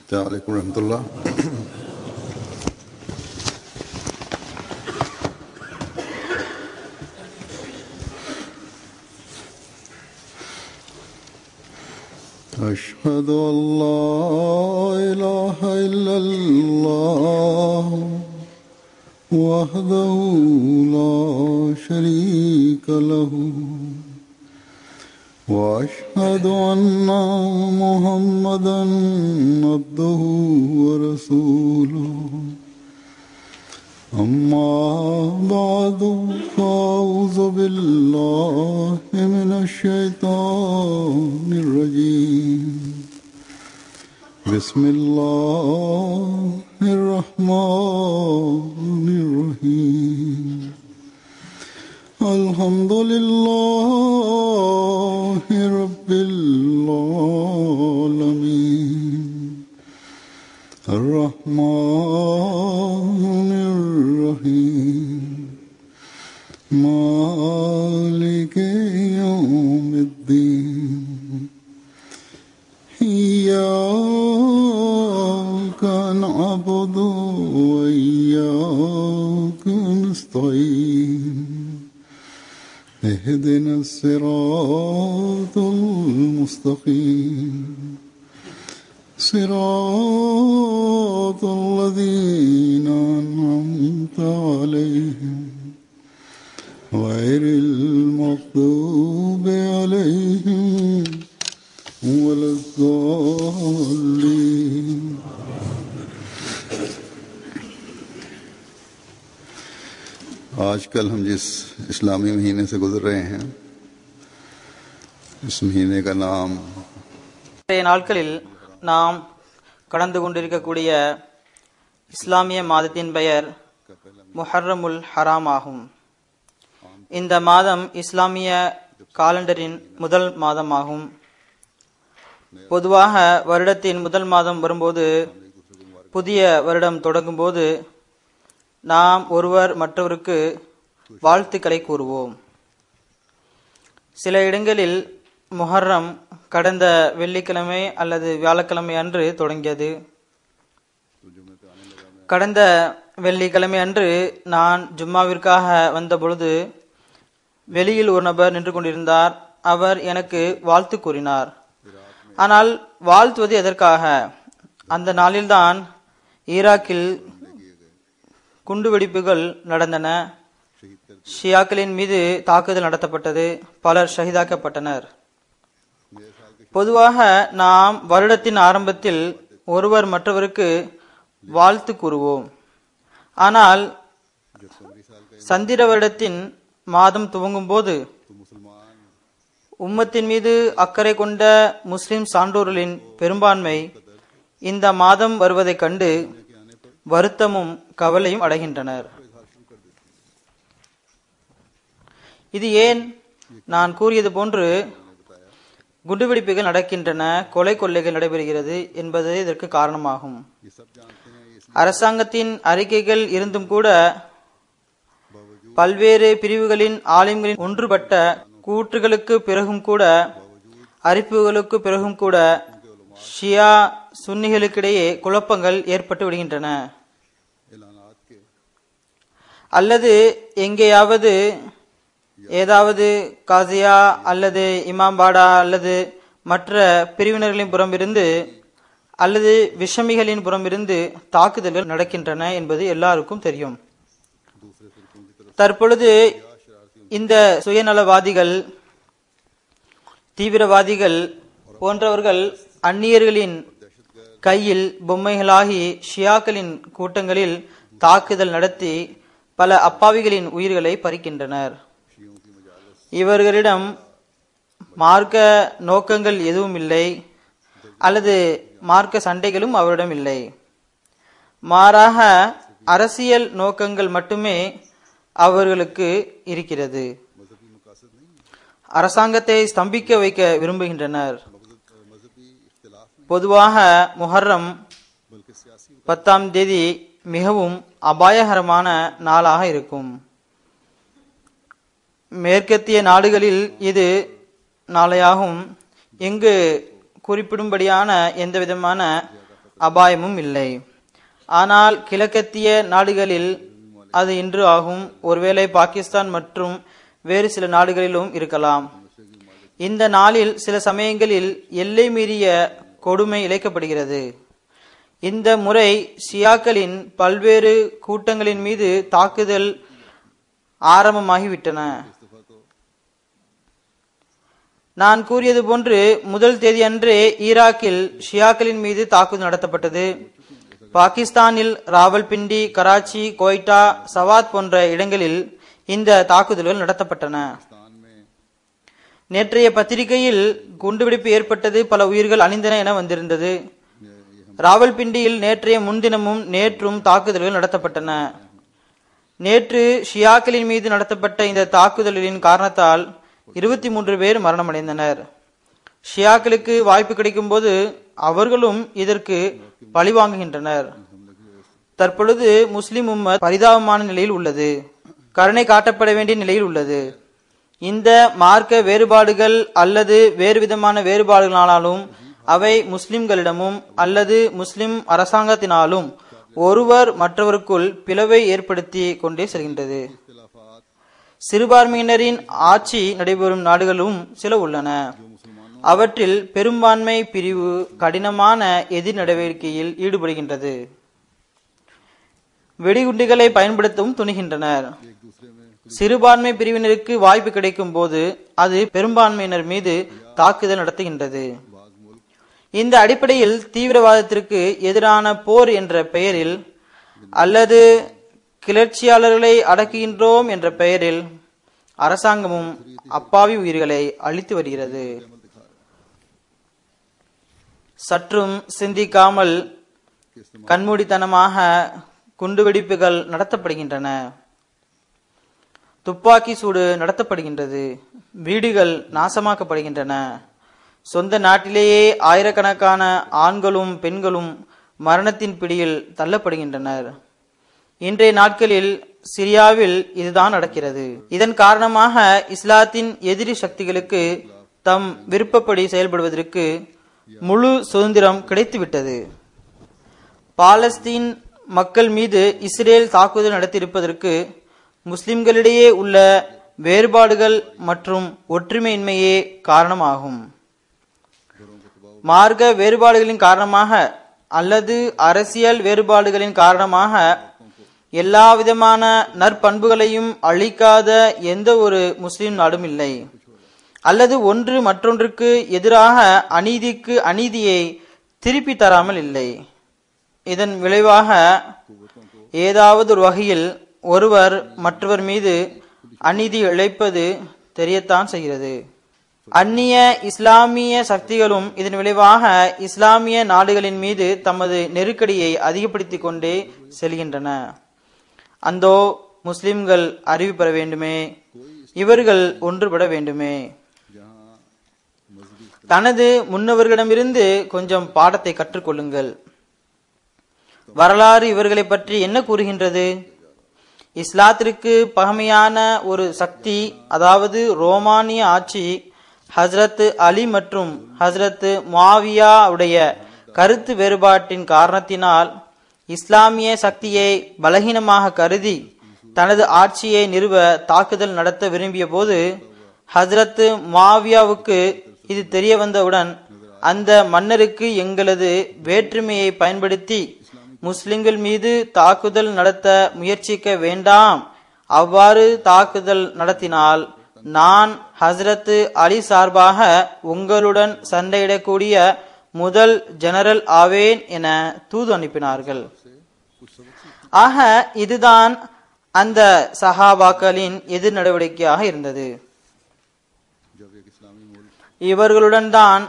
السلام عليكم ورحمة الله. أشهد أن لا إله إلا الله وحده لا شريك له وأشهد أن محمدا عبده ورسوله أما بعد فأعوذ بالله من الشيطان الرجيم بسم الله الرحمن الرحيم الحمد لله رب العالمين الرحمن الرحيم مالك يوم الدين إياك نعبد وإياك نستعين اهدنا الصراط المستقيم صراط الذين أنعمت عليهم غير المغضوب عليهم ولا الضالين. आजकल हम जिस इस्लामी महीने से गुजर रहे हैं इस महीने का नाम நாட்களில் நாம் கடந்து கொண்டிருக்கக்கூடிய இஸ்லாமிய மாதத்தின் பெயர் முஹர்ரமுல் ஹராம் ஆகும். இந்த மாதம் இஸ்லாமிய காலண்டரின் முதல் மாதமாகும். பொதுவாக வருடத்தின் முதல் மாதம் வரும்போது, புதிய வருடம் தொடங்கும் போது நாம் ஒருவர் மற்றவருக்கு வாழ்த்துக்களை கூறுவோம். சில இடங்களில் முஹர்ரம் கடந்த வெள்ளிக்கிழமை அல்லது வியாழக்கிழமை அன்று தொடங்கியது. கடந்த வெள்ளிக்கிழமை அன்று நான் ஜும்மாவிற்காக வந்த பொழுது வெளியில் ஒரு நபர் நின்று கொண்டிருந்தார். அவர் எனக்கு வாழ்த்து கூறினார். ஆனால் வாழ்த்துவது எதற்காக? அந்த நாளில்தான் ஈராக்கில் குண்டுவெடிப்புகள் நடந்தன. ஷியாக்களின் மீது தாக்குதல் நடத்தப்பட்டது. பலர் ஷஹீதாக்கப்பட்டனர். பொதுவாக நாம் வருடத்தின் ஆரம்பத்தில் ஒருவர் மற்றவருக்கு வாழ்த்து கூறுவோம். ஆனால் சந்திர வருடத்தின் மாதம் துவங்கும் போது உம்மத்தின் மீது அக்கறை கொண்ட முஸ்லிம் சான்றோர்களின் பெரும்பான்மை இந்த மாதம் வருவதைக் கண்டு வருத்தமும் கவலையும் அடைகின்றனர். இது ஏன்? நான் கூறியது போன்று குண்டுவெடிப்புகள் நடக்கின்றன, கொலை கொள்ளைகள் நடைபெறுகிறது என்பது இதற்கு காரணமாகும். அரசாங்கத்தின் அறிக்கைகள் இருந்தும் கூட, பல்வேறு பிரிவுகளின் ஆலிம்களின் ஒன்றுபட்ட கூற்றுகளுக்கு பிறகும் கூட, அறிவிப்புகளுக்கு பிறகும் கூட ஷியா சுன்னிகளுக்கிடையே குழப்பங்கள் ஏற்பட்டு விடுகின்றன. அல்லது எங்கேயாவது ஏதாவது காசியா அல்லது இமாம்பாடா அல்லது மற்ற பிரிவினர்களின் புறமிருந்து அல்லது விஷமிகளின் புறமிருந்து தாக்குதல்கள் நடக்கின்றன என்பது எல்லாருக்கும் தெரியும். தற்பொழுது இந்த சுயநலவாதிகள், தீவிரவாதிகள் போன்றவர்கள் அந்நியர்களின் கையில் பொம்மைகளாகி ஷியாக்களின் கூட்டங்களில் தாக்குதல் நடத்தி பல அப்பாவிகளின் உயிர்களை பறிக்கின்றனர். இவர்களிடம் மார்க்க நோக்கங்கள் எதுவும் இல்லை, அல்லது மார்க்க சண்டைகளும் அவரிடம் இல்லை. மாறாக அரசியல் நோக்கங்கள் மட்டுமே அவர்களுக்கு இருக்கிறது. அரசாங்கத்தை ஸ்தம்பிக்க வைக்க விரும்புகின்றனர். பொதுவாக முஹர்ரம் 10ஆம் தேதி மிகவும் அபாயகரமான நாளாக இருக்கும். மேற்கத்திய நாடுகளில் இது நாளையாகும். இங்கு குறிப்பிடும்படியான எந்த விதமான அபாயமும் இல்லை. ஆனால் கிழக்கத்திய நாடுகளில் அது இன்று ஆகும். ஒருவேளை பாகிஸ்தான் மற்றும் வேறு சில நாடுகளிலும் இருக்கலாம். இந்த நாளில் சில சமயங்களில் எல்லை மீறிய கொடுமை இழைக்கப்படுகிறது. இந்த முறை ஷியாக்களின் பல்வேறு கூட்டங்களின் மீது தாக்குதல் ஆரம்பமாகிவிட்டன. நான் கூறியது போன்று முதல் தேதி அன்றே ஈராக்கில் ஷியாக்களின் மீது தாக்குதல் நடத்தப்பட்டது. பாகிஸ்தானில் ராவல்பிண்டி, கராச்சி, கோய்டா, சவாத் போன்ற இடங்களில் இந்த தாக்குதல்கள் நடத்தப்பட்டன. நேற்றைய பத்திரிகையில் குண்டுவெடிப்பு ஏற்பட்டது, பல உயிர்கள் அழிந்தன என வந்திருந்தது. ராவல்பிண்டியில் நேற்றைய முன்தினமும் நேற்றும் தாக்குதல்கள் நடத்தப்பட்டன. நேற்று ஷியாக்களின் மீது நடத்தப்பட்ட இந்த தாக்குதல்களின் காரணத்தால் 23 பேர் மரணமடைந்தனர். ஷியாக்களுக்கு வாய்ப்பு கிடைக்கும் போது அவர்களும் இதற்கு பழிவாங்குகின்றனர். தற்பொழுது முஸ்லிம் உம்மத் பரிதாபமான நிலையில் உள்ளது, கருணை காட்டப்பட வேண்டிய நிலையில் உள்ளது. இந்த மார்க்க வேறுபாடுகள் அல்லது வேறு விதமான வேறுபாடுகளாலும் அவை முஸ்லிம்களிடமும் அல்லது முஸ்லிம் அரசாங்கத்தினாலும் ஒருவர் மற்றவருக்குள் பிளவை ஏற்படுத்தி கொண்டே செல்கின்றது. சிறுபான்மையினரின் ஆட்சி நடைபெறும் நாடுகளும் சில உள்ளன. அவற்றில் பெரும்பான்மை பிரிவு கடினமான எதிர் நடவடிக்கையில் ஈடுபடுகின்றது. வெடிகுண்டுகளை பயன்படுத்தவும் துணிகின்றனர். சிறுபான்மை பிரிவினருக்கு வாய்ப்பு கிடைக்கும் போது அது பெரும்பான்மையினர் மீது தாக்குதல் நடத்துகின்றது. இந்த அடிப்படையில் தீவிரவாதத்திற்கு எதிரான போர் என்ற பெயரில் அல்லது கிளர்ச்சியாளர்களை அடக்குகின்றோம் என்ற பெயரில் அரசாங்கமும் அப்பாவி உயிர்களை அழித்து வருகிறது. சற்றும் சிந்திக்காமல் கண்மூடித்தனமாக குண்டுவெடிப்புகள் நடத்தப்படுகின்றன, துப்பாக்கி சூடு நடத்தப்படுகின்றது, வீடுகள் நாசமாக்கப்படுகின்றன. சொந்த நாட்டிலேயே ஆயிரக்கணக்கான ஆண்களும் பெண்களும் மரணத்தின் பிடியில் தள்ளப்படுகின்றனர். இன்றைய நாட்களில் சிரியாவில் இதுதான் நடக்கிறது. இதன் காரணமாக இஸ்லாத்தின் எதிரி சக்திகளுக்கு தம் விருப்பப்படி செயல்படுவதற்கு முழு சுதந்திரம் கிடைத்துவிட்டது. பாலஸ்தீன் மக்கள் மீது இஸ்ரேல் தாக்குதல் நடத்தியிருப்பதற்கு முஸ்லிம்களிடையே உள்ள வேறுபாடுகள் மற்றும் ஒற்றுமையின்மையே காரணமாகும். மார்க்க வேறுபாடுகளின் காரணமாக அல்லது அரசியல் வேறுபாடுகளின் காரணமாக எல்லா விதமான நற்பண்புகளையும் அளிக்காத எந்த ஒரு முஸ்லிம் நாடும் இல்லை. அல்லது ஒன்று மற்றொன்றுக்கு எதிராக அநீதிக்கு அநீதியை திருப்பி தராமல் இல்லை. இதன் விளைவாக ஏதாவது ஒரு வகையில் ஒருவர் மற்றவர் மீது அநீதி இழைப்பது தெரியத்தான் செய்கிறது. அந்நிய இஸ்லாமிய சக்திகளும் இதன் விளைவாக இஸ்லாமிய நாடுகளின் மீது தமது நெருக்கடியை அதிகப்படுத்திக் கொண்டே செல்கின்றன. அந்தோ முஸ்லிம்கள் அறிவு பெற வேண்டுமே, இவர்கள் ஒன்றுபட வேண்டுமே. தனது முன்னவர்களிடமிருந்து கொஞ்சம் பாடத்தை கற்றுக்கொள்ளுங்கள். வரலாறு இவர்களை பற்றி என்ன கூறுகின்றது? இஸ்லாத்திற்கு பகமையான ஒரு சக்தி, அதாவது ரோமானிய ஆட்சி, ஹஸ்ரத் அலி மற்றும் ஹஸ்ரத் முஆவியா உடைய கருத்து வேறுபாட்டின் காரணத்தினால் இஸ்லாமிய சக்தியை பலகீனமாக கருதி தனது ஆட்சியை நிறுவ தாக்குதல் நடத்த விரும்பிய போது ஹஸ்ரத் முஆவியாவுக்கு இது தெரிய வந்தவுடன் அந்த மன்னருக்கு எங்களது வேற்றுமையை பயன்படுத்தி முஸ்லிம்கள் மீது தாக்குதல் நடத்த முயற்சிக்க வேண்டாம், அவ்வாறு தாக்குதல் நடத்தினால் நான் ஹஸ்ரத் அலி சார்பாக உங்களுடன் சண்டையிடக்கூடிய முதல் ஜெனரல் ஆவேன் என தூது அனுப்பினார்கள். ஆக இதுதான் அந்த சஹாபாக்களின் எதிர் நடவடிக்கையாக இருந்தது. இவர்களுடன் தான்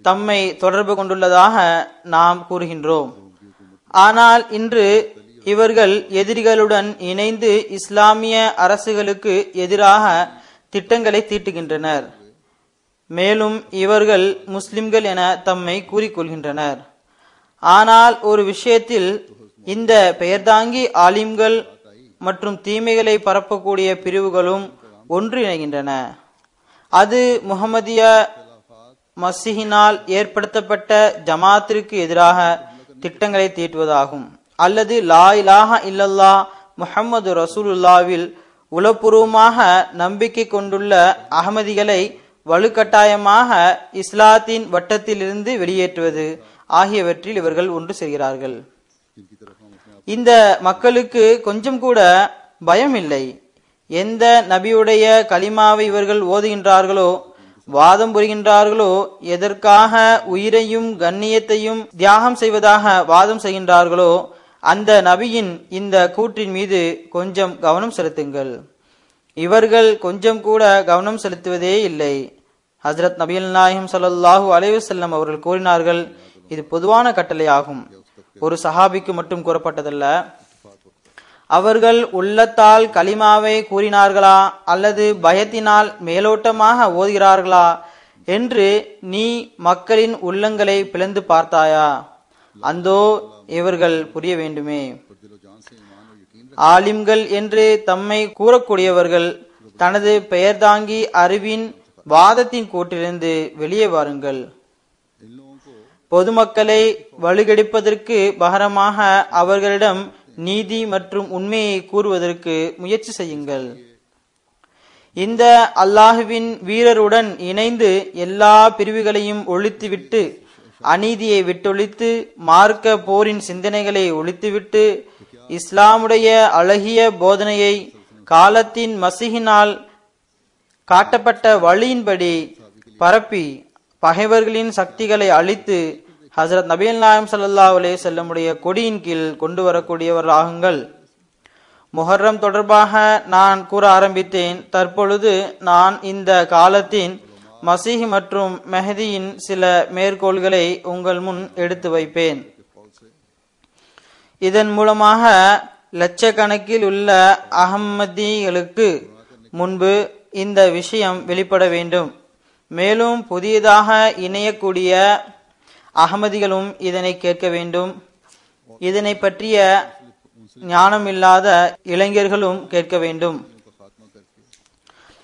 தம்மை தொடர்பு கொண்டுள்ளதாக நாம் கூறுகின்றோம். ஆனால் இன்று இவர்கள் எதிரிகளுடன் இணைந்து இஸ்லாமிய அரசுகளுக்கு எதிராக திட்டங்களை தீட்டுகின்றனர். மேலும் இவர்கள் முஸ்லிம்கள் என தம்மை கூறிக்கொள்கின்றனர். ஆனால் ஒரு விஷயத்தில் இந்த பெயர்தாங்கி ஆலிம்கள் மற்றும் தீமைகளை பரப்பக்கூடிய பிரிவுகளும் ஒன்றிணைகின்றன. அது முஹம்மதிய மசீஹினால் ஏற்படுத்தப்பட்ட ஜமாத்திற்கு எதிராக திட்டங்களை தீட்டுவதாகும். அல்லது லா இலாஹ இல்லல்லா முஹம்மது ரசூலுல்லாவில் உளப்பூர்வமாக நம்பிக்கை கொண்டுள்ள அகமதிகளை வலுக்கட்டாயமாக இஸ்லாத்தின் வட்டத்திலிருந்து வெளியேற்றுவது ஆகியவற்றில் இவர்கள் ஒன்று செய்கிறார்கள். இந்த மக்களுக்கு கொஞ்சம் கூட பயம் இல்லை. எந்த நபியுடைய கலிமாவை இவர்கள் ஓதுகின்றார்களோ, வாதம் புரிகின்றார்களோ, எதற்காக உயிரையும் கண்ணியத்தையும் தியாகம் செய்வதாக வாதம் செய்கின்றார்களோ, அந்த நபியின் இந்த கூற்றின் மீது கொஞ்சம் கவனம் செலுத்துங்கள். இவர்கள் கொஞ்சம் கூட கவனம் செலுத்துவதே இல்லை. ஹஜ்ரத் நபிகள் நாயகம் ஸல்லல்லாஹு அலைஹி வஸல்லம் அவர்கள் கூறினார்கள், இது பொதுவான கட்டளையாகும், ஒரு சஹாபிக்கு மட்டும் கூறப்பட்டதல்ல. அவர்கள் உள்ளத்தால் கலிமாவை கூறினார்களா அல்லது பயத்தினால் மேலோட்டமாக ஓதுகிறார்களா என்று நீ மக்களின் உள்ளங்களை பிளந்து பார்த்தாயா? அந்தோ இவர்கள் புரிய வேண்டுமே. ஆலிம்கள் என்று தம்மை கூறக்கூடியவர்கள் தனது பெயர் தாங்கி அறிவின் வாதத்தின் கூட்டிலிருந்து வெளியே வாருங்கள். பொதுமக்களை வலுகெடுப்பதற்கு பகரமாக அவர்களிடம் நீதி மற்றும் உண்மையை கூறுவதற்கு முயற்சி செய்யுங்கள். இந்த அல்லாஹுவின் வீரருடன் இணைந்து எல்லா பிரிவுகளையும் ஒழித்துவிட்டு, அநீதியை விட்டொழித்து, மார்க்க போரின் சிந்தனைகளை ஒழித்துவிட்டு, இஸ்லாமுடைய அழகிய போதனையை காலத்தின் மசீஹினால் காட்டப்பட்ட வழியின்படி பரப்பி பகைவர்களின் சக்திகளை அழித்து ஹஜ்ரத் நபிகள் நாயகம் ஸல்லல்லாஹு அலைஹி வஸல்லமுடைய கொடியின் கீழ் கொண்டு வரக்கூடியவர்களாகுங்கள். முஹர்ரம் தொடர்பாக நான் கூற ஆரம்பித்தேன். தற்பொழுது நான் இந்த காலத்தின் மசீஹ் மற்றும் மெஹதியின் சில மேற்கோள்களை உங்கள் முன் எடுத்து வைப்பேன். இதன் மூலமாக லட்சக்கணக்கில் உள்ள அஹ்மதிகளுக்கு முன்பு இந்த விஷயம் வெளிப்பட வேண்டும். மேலும் புதியதாக இணையக்கூடிய அகமதிகளும் இதனை கேட்க வேண்டும். இதனை பற்றிய ஞானமில்லாத இளைஞர்களும் கேட்க வேண்டும்.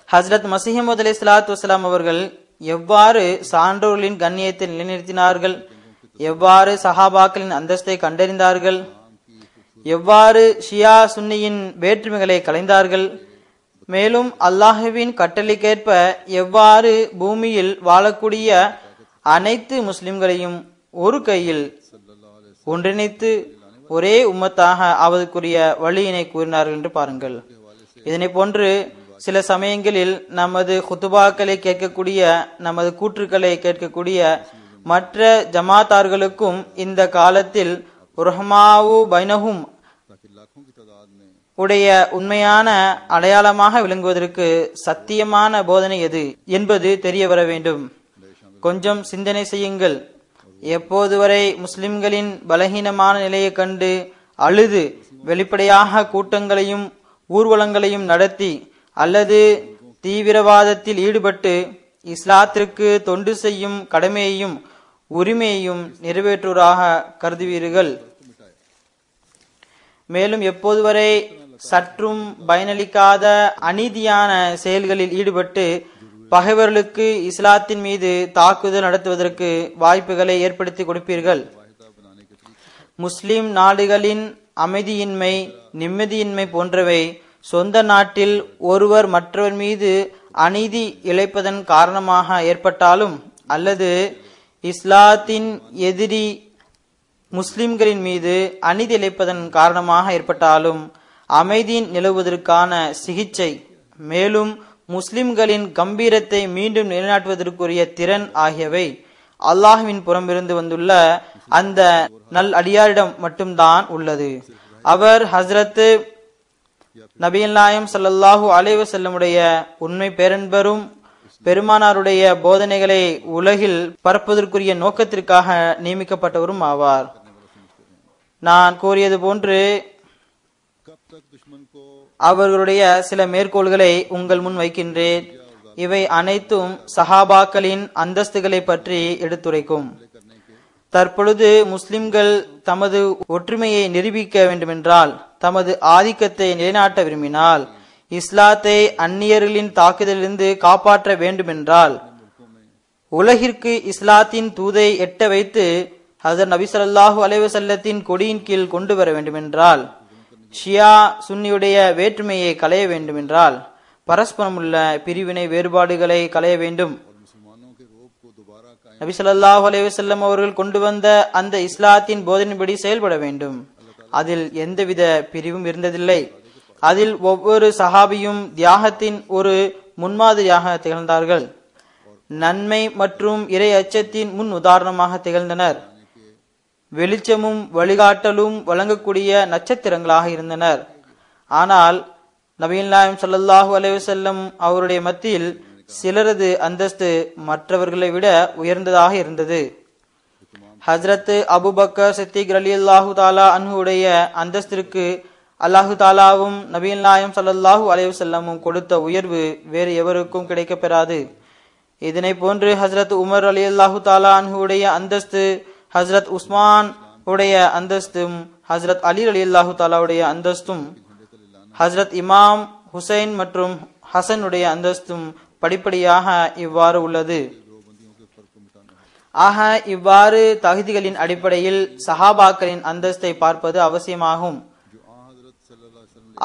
ஹஜ்ரத் மஸீஹ் மவ்ஊத் அலைஹிஸ்ஸலாத்து வஸ்ஸலாம் அவர்கள் எவ்வாறு சான்றோர்களின் கண்ணியத்தை நிலைநிறுத்தினார்கள், எவ்வாறு சஹாபாக்களின் அந்தஸ்தை கண்டறிந்தார்கள், எவ்வாறு ஷியா சுன்னியின் வேற்றுமைகளை களைந்தார்கள், மேலும் அல்லாஹுவின் கட்டளைக்கேற்ப எவ்வாறு பூமியில் வாழக்கூடிய அனைத்து முஸ்லிம்களையும் ஒரு கையில் ஒன்றிணைத்து ஒரே உம்மத்தாக ஆவதற்குரிய வழியினை கூறினார்கள் என்று பாருங்கள். இதனை போன்று சில சமயங்களில் நமது குத்துபாக்களை கேட்கக்கூடிய, நமது கூற்றுக்களை கேட்கக்கூடிய மற்ற ஜமாத்தார்களுக்கும் இந்த காலத்தில் ரஹ்மாவு பைனஹும் உடைய உண்மையான அடையாளமாக விளங்குவதற்கு சத்தியமான போதனை எது என்பது தெரிய வர வேண்டும். கொஞ்சம் சிந்தனை செய்யுங்கள். எப்போது வரை முஸ்லிம்களின் பலகீனமான நிலையை கண்டு அழுது வெளிப்படையாக கூட்டங்களையும் ஊர்வலங்களையும் நடத்தி அல்லது தீவிரவாதத்தில் ஈடுபட்டு இஸ்லாத்திற்கு தொண்டு செய்யும் கடமையையும் உரிமையையும் நிறைவேற்றுவராக கருதுவீர்கள்? மேலும் எப்போது வரை சற்றும் பயனளிக்காத அநீதியான செயல்களில் ஈடுபட்டு பகைவர்களுக்கு இஸ்லாத்தின் மீது தாக்குதல் நடத்துவதற்கு வாய்ப்புகளை ஏற்படுத்தி கொடுப்பீர்கள்? முஸ்லிம் நாடுகளின் அமைதியின்மை, நிம்மதியின்மை போன்றவை சொந்த நாட்டில் ஒருவர் மற்றவர் மீது அநீதி இழைப்பதன் காரணமாக ஏற்பட்டாலும் அல்லது இஸ்லாத்தின் எதிரி முஸ்லிம்களின் மீது அநீதி இழைப்பதன் காரணமாக ஏற்பட்டாலும் அமைதி நிலவுவதற்கான சிகிச்சை, மேலும் முஸ்லிம்களின் கம்பீரத்தை மீண்டும் நிலைநாட்டுவதற்குரிய திறன் ஆகியவை அல்லாஹ்வின் புறமிருந்து வந்துள்ள அந்த நல் அடியாரிடம் மட்டும்தான் உள்ளது. அவர் ஹஸ்ரத் நபிகள் நாயகம் ஸல்லல்லாஹு அலைஹி வஸல்லமுடைய உண்மை பேரன்பரும் பெருமானாருடைய போதனைகளை உலகில் பரப்புவதற்குரிய நோக்கத்திற்காக நியமிக்கப்பட்டவரும் ஆவார். நான் கூறியது போன்று அவர்களுடைய சில மேற்கோள்களை உங்கள் முன் வைக்கின்றேன். இவை அனைத்தும் சஹாபாக்களின் அந்தஸ்துகளை பற்றி எடுத்துரைக்கும். தற்பொழுது முஸ்லிம்கள் தமது ஒற்றுமையை நிரூபிக்க வேண்டுமென்றால், தமது ஆதிக்கத்தை நிலைநாட்ட விரும்பினால், இஸ்லாத்தை அந்நியர்களின் தாக்குதலிலிருந்து காப்பாற்ற வேண்டுமென்றால், உலகிற்கு இஸ்லாத்தின் தூதை எட்ட வைத்து ஹசரத் நபி ஸல்லல்லாஹு அலைஹி வஸல்லத்தின் கொடியின் கீழ் கொண்டு வர வேண்டுமென்றால், ஷியா சுன்னியுடைய வேற்றுமையை களைய வேண்டுமென்றால், பரஸ்பரமுள்ள பிரிவினை வேறுபாடுகளை களைய வேண்டும். நபி ஸல்லல்லாஹு அலைஹி வஸல்லம் அவர்கள் கொண்டு வந்த அந்த இஸ்லாத்தின் போதனைப்படி செயல்பட வேண்டும். அதில் எந்தவித பிரிவும் இருந்ததில்லை. அதில் ஒவ்வொரு சஹாபியும் தியாகத்தின் ஒரு முன்மாதிரியாக திகழ்ந்தார்கள். நன்மை மற்றும் இறை அச்சத்தின் முன் உதாரணமாக திகழ்ந்தனர். வெளிச்சமும் வழிகாட்டலும் வழங்கக்கூடிய நட்சத்திரங்களாக இருந்தனர். ஆனால் நபிகள் நாயகம் ஸல்லல்லாஹு அலைஹி வஸல்லம் அவருடைய மத்தியில் சிலரது அந்தஸ்து மற்றவர்களை விட உயர்ந்ததாக இருந்தது. ஹஜ்ரத் அபூபக்கர் சித்திக் ரலியல்லாஹு தஆலா அன்ஹுடைய அந்தஸ்திற்கு அல்லாஹு தாலாவும் நபிகள் நாயகம் ஸல்லல்லாஹு அலைஹி வஸல்லமும் கொடுத்த உயர்வு வேறு எவருக்கும் கிடைக்கப் பெறாது. இதனை போன்று ஹஜ்ரத் உமர் ரலியல்லாஹு தஆலா அன்ஹுடைய அந்தஸ்து, ஹஜ்ரத் உஸ்மான் உடைய அந்தஸ்தும், ஹஜ்ரத் அலி ரலியல்லாஹு தஆலாவுடைய அந்தஸ்தும், ஹஜ்ரத் இமாம் ஹுசைன் மற்றும் ஹசனுடைய அந்தஸ்தும் படிப்படியாக இவ்வாறு உள்ளது. ஆக இவ்வாறு தகுதிகளின் அடிப்படையில் சஹாபாக்களின் அந்தஸ்தை பார்ப்பது அவசியமாகும்.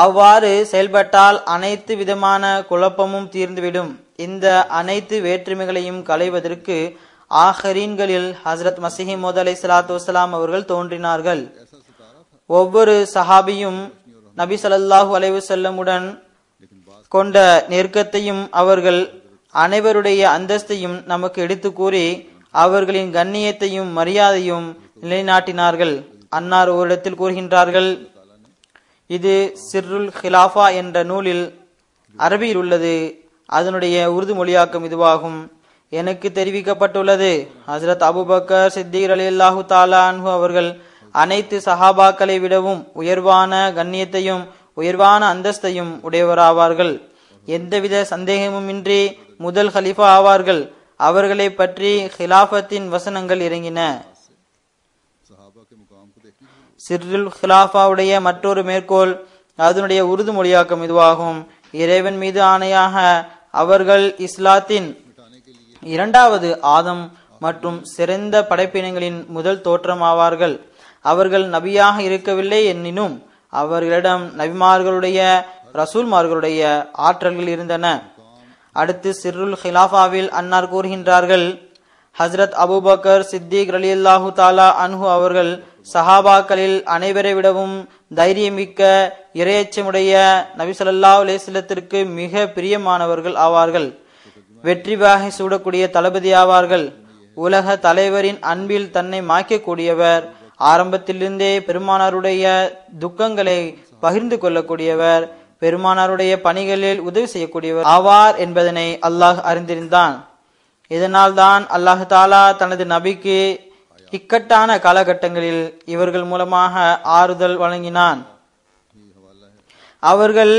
அவ்வாறு செயல்பட்டால் அனைத்து விதமான குழப்பமும் தீர்ந்துவிடும். இந்த அனைத்து வேற்றுமைகளையும் களைவதற்கு ஆஹரீன்களில் ஹசரத் மஸீஹ் மவ்ஊத் அலைஹிஸ்ஸலாத்து வஸ்ஸலாம் அவர்கள் தோன்றினார்கள். ஒவ்வொரு சஹாபியும் நபி ஸல்லல்லாஹு அலைஹி வஸல்லமுடன் கொண்ட நெருக்கத்தையும் அவர்கள் அனைவருடைய அந்தஸ்தையும் நமக்கு எடுத்து கூறி அவர்களின் கண்ணியத்தையும் மரியாதையும் நிலைநாட்டினார்கள். அன்னார் ஓரிடத்தில் கூறுகின்றார்கள், இது சிர்ருல் ஹிலாஃபா என்ற நூலில் அரபியில் உள்ளது. அதனுடைய உருது மொழியாக்கம் இதுவாகும். எனக்கு தெரிவிக்கப்பட்டுள்ளது, ஹஜ்ரத் அபூபக்கர் சித்திக் ரலியல்லாஹு தஆலா அன்ஹு அவர்கள் அனைத்து சஹாபாக்களை விடவும் உயர்வான கண்ணியத்தையும் உயர்வான அந்தஸ்தையும் உடையவராவார்கள். எந்தவித சந்தேகமுமின்றி முதல் ஹலிஃபா ஆவார்கள். அவர்களை பற்றி ஹிலாஃபத்தின் வசனங்கள் இறங்கின. சிர்ருல் ஹிலாஃபாவுடைய மற்றொரு மேற்கோள், அதனுடைய உருது மொழியாக்கம் இதுவாகும். இறைவன் மீது ஆணையாக, அவர்கள் இஸ்லாத்தின் இரண்டாவது ஆதம் மற்றும் சிறந்த படைப்பினங்களின் முதல் தோற்றம் ஆவார்கள். அவர்கள் நபியாக இருக்கவில்லை எனினும் அவர்களிடம் நபிமார்களுடைய ரசூல்மார்களுடைய ஆற்றல்கள் இருந்தன. அடுத்து சிர்ருல் ஹிலாஃபாவில் அன்னார் கூறுகின்றார்கள், ஹஜ்ரத் அபூபக்கர் சித்திக் ரலியல்லாஹு தஆலா அன்ஹு அவர்கள் சஹாபாக்களில் அனைவரை விடவும் தைரியமிக்க இறையச்சமுடைய நபி ஸல்லல்லாஹு அலைஹி வஸல்லத்திற்கு மிக பிரியமானவர்கள் ஆவார்கள். வெற்றி வாகை சூடக்கூடிய தளபதி ஆவார்கள். உலக தலைவரின் அன்பில் தன்னை மாய்க்கக்கூடியவர். ஆரம்பத்திலிருந்தே பெருமானாருடைய துக்கங்களை பகிர்ந்து கொள்ளக்கூடியவர். பெருமானாருடைய பணிகளில் உதவி செய்யக்கூடியவர் ஆவார் என்பதனை அல்லாஹ் அறிந்திருந்தான். இதனால் தான் அல்லாஹ் தாலா தனது நபிக்கு இக்கட்டான காலகட்டங்களில் இவர்கள் மூலமாக ஆறுதல் வழங்கினான். அவர்கள்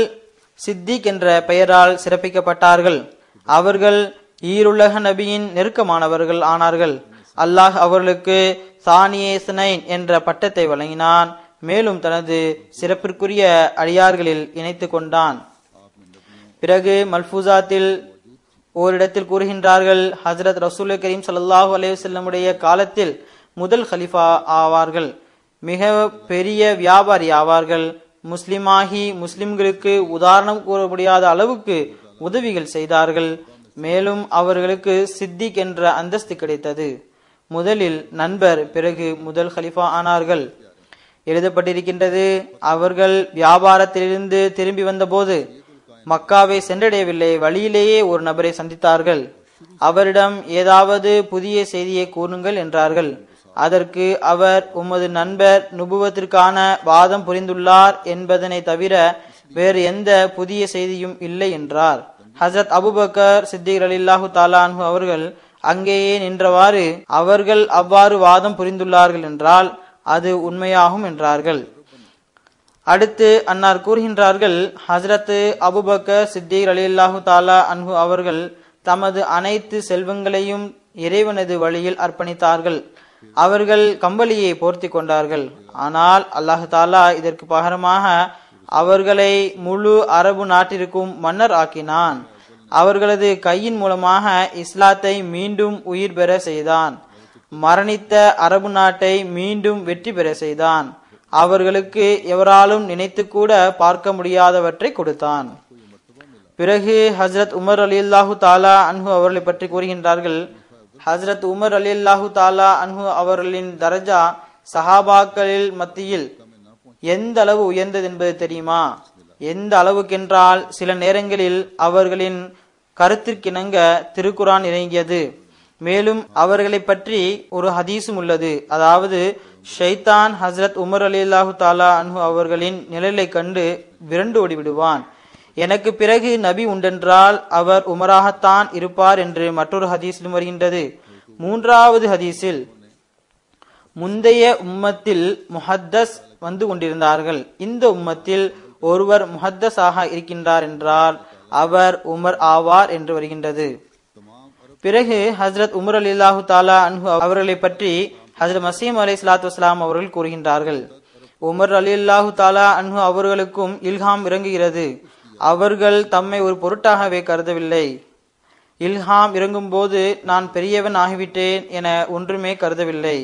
சித்திக் என்ற பெயரால் சிறப்பிக்கப்பட்டார்கள். அவர்கள் ஈருலக நபியின் நெருக்கமானவர்கள் ஆனார்கள். அல்லாஹ் அவர்களுக்கு சானியே ஸ்னைன் என்ற பட்டத்தை வழங்கினான். மேலும் தனது சிறப்பிற்குரிய அடியார்களில் இணைத்து கொண்டான். பிறகு மல்பூசாத்தில் ஓரிடத்தில் கூறுகின்றார்கள், ஹஜ்ரத் ரசூல் கரீம் ஸல்லல்லாஹு அலைஹி வஸல்லமுடைய காலத்தில் முதல் ஹலிஃபா ஆவார்கள். மிக பெரிய வியாபாரி ஆவார்கள். முஸ்லிமாகி முஸ்லிம்களுக்கு உதாரணம் கூற முடியாத அளவுக்கு உதவிகள் செய்தார்கள். மேலும் அவர்களுக்கு சித்திக் என்ற அந்தஸ்து கிடைத்தது. முதலில் நண்பர், பிறகு முதல் ஹலிஃபா ஆனார்கள். எழுதப்பட்டிருக்கின்றது, அவர்கள் வியாபாரத்திலிருந்து திரும்பி வந்தபோது மக்காவை சென்றடையவில்லை. வழியிலேயே ஒரு நபரை சந்தித்தார்கள். அவரிடம் ஏதாவது புதிய செய்தியை கூறுங்கள் என்றார்கள். அதற்கு அவர், உமது நண்பர் நுபுவத்திற்கான வாதம் புரிந்துள்ளார் என்பதனை தவிர வேறு எந்த புதிய செய்தியும் இல்லை என்றார். ஹஜ்ரத் அபூபக்கர் சித்திக் ரலியல்லாஹு தஆலா அன்ஹு அவர்கள் அங்கேயே நின்றவாறு, அவர்கள் அவ்வாறு வாதம் புரிந்துள்ளார்கள் என்றால் அது உண்மையாகும் என்றார்கள். அடுத்து அன்னார் கூறுகின்றார்கள், ஹஜ்ரத் அபூபக்கர் சித்திக் ரலியல்லாஹு தஆலா அன்ஹு அவர்கள் தமது அனைத்து செல்வங்களையும் இறைவனது வழியில் அர்ப்பணித்தார்கள். அவர்கள் கம்பளியை போர்த்தி கொண்டார்கள். ஆனால் அல்லாஹ் தாலா இதற்கு பகரமாக அவர்களை முழு அரபு நாட்டிற்கும் மன்னர் ஆக்கினான். அவர்களது கையின் மூலமாக இஸ்லாத்தை மீண்டும் உயிர் பெற செய்தான். மரணித்த அரபு நாட்டை மீண்டும் வெற்றி பெற செய்தான். அவர்களுக்கு எவராலும் நினைத்து கூட பார்க்க முடியாதவற்றை கொடுத்தான். பிறகு ஹஜ்ரத் உமர் ரலியல்லாஹு தாலா அன்ஹு அவர்களை பற்றி கூறுகின்றார்கள். ஹஜ்ரத் உமர் ரலியல்லாஹு தாலா அன்ஹு அவர்களின் தரஜா சஹாபாக்களில் மத்தியில் எந்த அளவு உயர்ந்தது என்பது தெரியுமா? எந்த அளவுக்கென்றால் சில நேரங்களில் அவர்களின் கருத்திற்கிணங்க திருக்குரான் இறங்கியது. மேலும் அவர்களை பற்றி ஒரு ஹதீஸும் உள்ளது. அதாவது ஷைத்தான் ஹஜ்ரத் உமர் ரலியல்லாஹு தாலா அன்ஹு அவர்களின் நிழலை கண்டு விரண்டு ஓடிவிடுவான். எனக்கு பிறகு நபி உண்டென்றால் அவர் உமராகத்தான் இருப்பார் என்று மற்றொரு ஹதீஸிலும் வருகின்றது. மூன்றாவது ஹதீஸில் முந்தைய உம்மத்தில் முஹத்தஸ் வந்து கொண்டிருந்தார்கள். இந்த உம்மத்தில் ஒருவர் முஹத்தஸாக இருக்கின்றார் என்றால் அவர் உமர் ஆவார் என்று வருகின்றது. பிறகு ஹஜ்ரத் உமர் ரலியல்லாஹு தாலா அன்ஹு அவர்களை பற்றி ஹஜ்ரத் மஸீஹ் அலைஹிஸ்ஸலாத்து வஸ்ஸலாம் அவர்கள் கூறுகின்றார்கள். உமர் ரலியல்லாஹு தாலா அன்ஹு அவர்களுக்கும் இல்ஹாம் இறங்குகிறது. அவர்கள் தம்மை ஒரு பொருட்டாகவே கருதவில்லை. இல்ஹாம் இறங்கும் போது நான் பெரியவன் ஆகிவிட்டேன் என ஒன்றுமே கருதவில்லை.